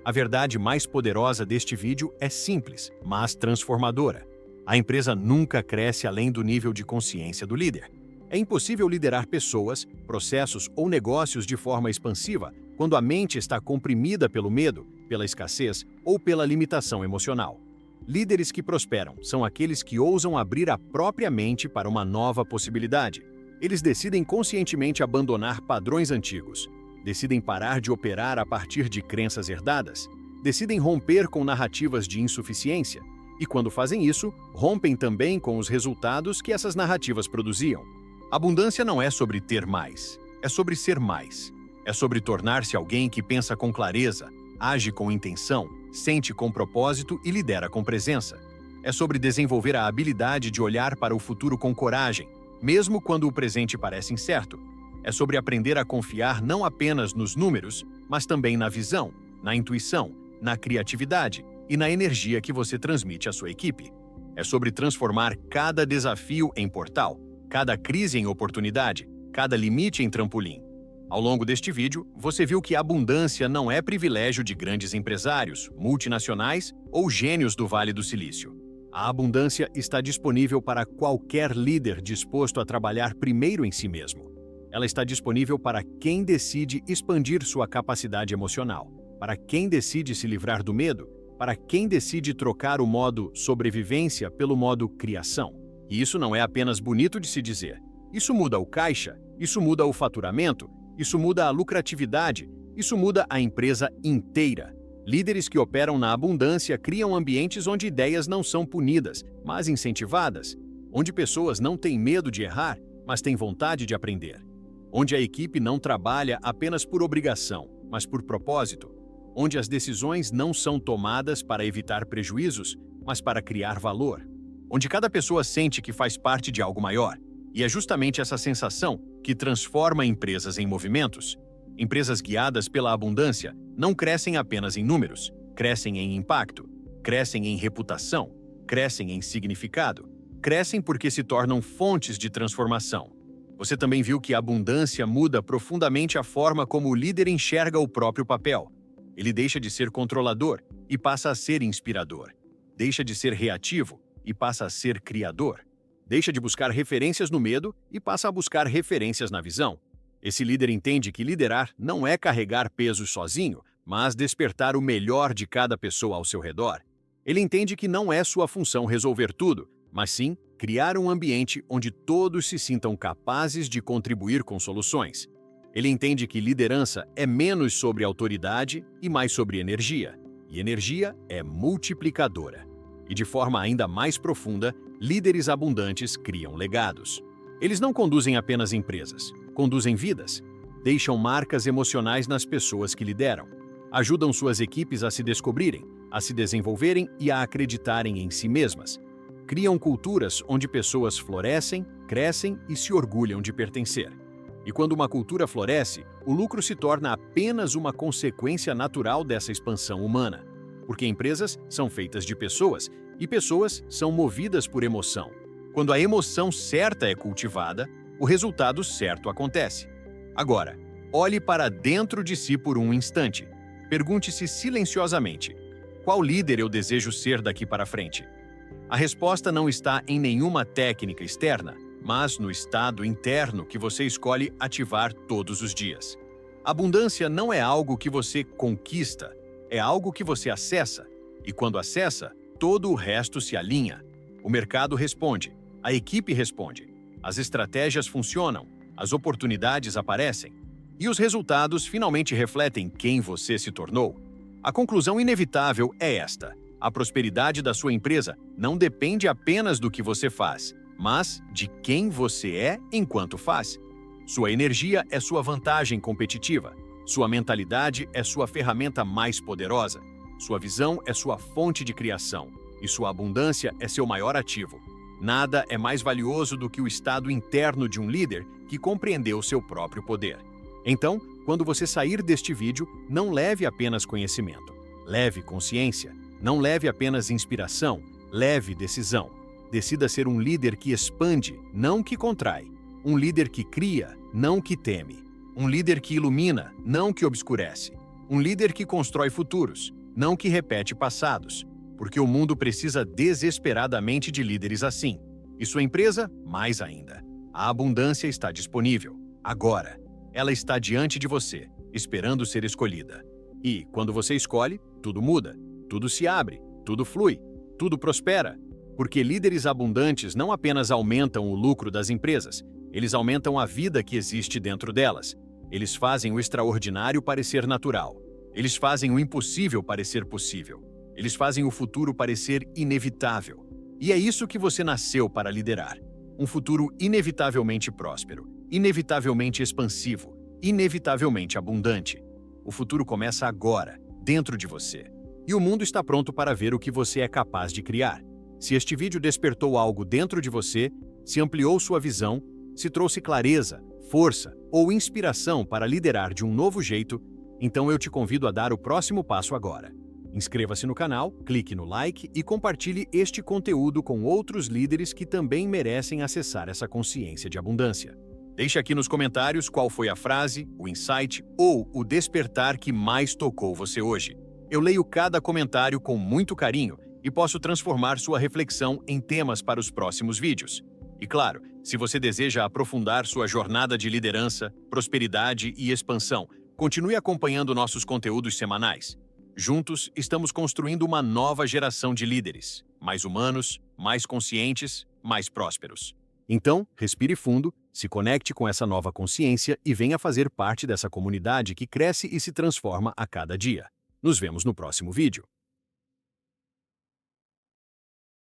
A verdade mais poderosa deste vídeo é simples, mas transformadora. A empresa nunca cresce além do nível de consciência do líder. É impossível liderar pessoas, processos ou negócios de forma expansiva quando a mente está comprimida pelo medo, pela escassez ou pela limitação emocional. Líderes que prosperam são aqueles que ousam abrir a própria mente para uma nova possibilidade. Eles decidem conscientemente abandonar padrões antigos, decidem parar de operar a partir de crenças herdadas, decidem romper com narrativas de insuficiência e, quando fazem isso, rompem também com os resultados que essas narrativas produziam. Abundância não é sobre ter mais, é sobre ser mais. É sobre tornar-se alguém que pensa com clareza, age com intenção, sente com propósito e lidera com presença. É sobre desenvolver a habilidade de olhar para o futuro com coragem, mesmo quando o presente parece incerto. É sobre aprender a confiar não apenas nos números, mas também na visão, na intuição, na criatividade e na energia que você transmite à sua equipe. É sobre transformar cada desafio em portal, cada crise em oportunidade, cada limite em trampolim. Ao longo deste vídeo, você viu que a abundância não é privilégio de grandes empresários, multinacionais ou gênios do Vale do Silício. A abundância está disponível para qualquer líder disposto a trabalhar primeiro em si mesmo. Ela está disponível para quem decide expandir sua capacidade emocional, para quem decide se livrar do medo, para quem decide trocar o modo sobrevivência pelo modo criação. E isso não é apenas bonito de se dizer. Isso muda o caixa, isso muda o faturamento, isso muda a lucratividade, isso muda a empresa inteira. Líderes que operam na abundância criam ambientes onde ideias não são punidas, mas incentivadas, onde pessoas não têm medo de errar, mas têm vontade de aprender, onde a equipe não trabalha apenas por obrigação, mas por propósito, onde as decisões não são tomadas para evitar prejuízos, mas para criar valor, onde cada pessoa sente que faz parte de algo maior. E é justamente essa sensação que transforma empresas em movimentos. Empresas guiadas pela abundância não crescem apenas em números, crescem em impacto, crescem em reputação, crescem em significado, crescem porque se tornam fontes de transformação. Você também viu que a abundância muda profundamente a forma como o líder enxerga o próprio papel. Ele deixa de ser controlador e passa a ser inspirador. Deixa de ser reativo e passa a ser criador. Deixa de buscar referências no medo e passa a buscar referências na visão. Esse líder entende que liderar não é carregar pesos sozinho, mas despertar o melhor de cada pessoa ao seu redor. Ele entende que não é sua função resolver tudo, mas sim criar um ambiente onde todos se sintam capazes de contribuir com soluções. Ele entende que liderança é menos sobre autoridade e mais sobre energia. E energia é multiplicadora. E de forma ainda mais profunda, líderes abundantes criam legados. Eles não conduzem apenas empresas, conduzem vidas. Deixam marcas emocionais nas pessoas que lideram. Ajudam suas equipes a se descobrirem, a se desenvolverem e a acreditarem em si mesmas. Criam culturas onde pessoas florescem, crescem e se orgulham de pertencer. E quando uma cultura floresce, o lucro se torna apenas uma consequência natural dessa expansão humana. Porque empresas são feitas de pessoas e pessoas são movidas por emoção. Quando a emoção certa é cultivada, o resultado certo acontece. Agora, olhe para dentro de si por um instante. Pergunte-se silenciosamente: qual líder eu desejo ser daqui para frente? A resposta não está em nenhuma técnica externa, mas no estado interno que você escolhe ativar todos os dias. Abundância não é algo que você conquista, é algo que você acessa. E quando acessa, todo o resto se alinha. O mercado responde, a equipe responde, as estratégias funcionam, as oportunidades aparecem. E os resultados finalmente refletem quem você se tornou. A conclusão inevitável é esta: a prosperidade da sua empresa não depende apenas do que você faz, mas de quem você é enquanto faz. Sua energia é sua vantagem competitiva. Sua mentalidade é sua ferramenta mais poderosa. Sua visão é sua fonte de criação. E sua abundância é seu maior ativo. Nada é mais valioso do que o estado interno de um líder que compreendeu seu próprio poder. Então, quando você sair deste vídeo, não leve apenas conhecimento. Leve consciência. Não leve apenas inspiração. Leve decisão. Decida ser um líder que expande, não que contrai. Um líder que cria, não que teme. Um líder que ilumina, não que obscurece. Um líder que constrói futuros, não que repete passados. Porque o mundo precisa desesperadamente de líderes assim. E sua empresa, mais ainda. A abundância está disponível. Agora. Ela está diante de você, esperando ser escolhida. E, quando você escolhe, tudo muda. Tudo se abre, tudo flui, tudo prospera. Porque líderes abundantes não apenas aumentam o lucro das empresas, eles aumentam a vida que existe dentro delas. Eles fazem o extraordinário parecer natural. Eles fazem o impossível parecer possível. Eles fazem o futuro parecer inevitável. E é isso que você nasceu para liderar. Um futuro inevitavelmente próspero, inevitavelmente expansivo, inevitavelmente abundante. O futuro começa agora, dentro de você. E o mundo está pronto para ver o que você é capaz de criar. Se este vídeo despertou algo dentro de você, se ampliou sua visão, se trouxe clareza, força ou inspiração para liderar de um novo jeito, então eu te convido a dar o próximo passo agora. Inscreva-se no canal, clique no like e compartilhe este conteúdo com outros líderes que também merecem acessar essa consciência de abundância. Deixe aqui nos comentários qual foi a frase, o insight ou o despertar que mais tocou você hoje. Eu leio cada comentário com muito carinho e posso transformar sua reflexão em temas para os próximos vídeos. E claro, se você deseja aprofundar sua jornada de liderança, prosperidade e expansão, continue acompanhando nossos conteúdos semanais. Juntos, estamos construindo uma nova geração de líderes, mais humanos, mais conscientes, mais prósperos. Então, respire fundo, se conecte com essa nova consciência e venha fazer parte dessa comunidade que cresce e se transforma a cada dia. Nos vemos no próximo vídeo.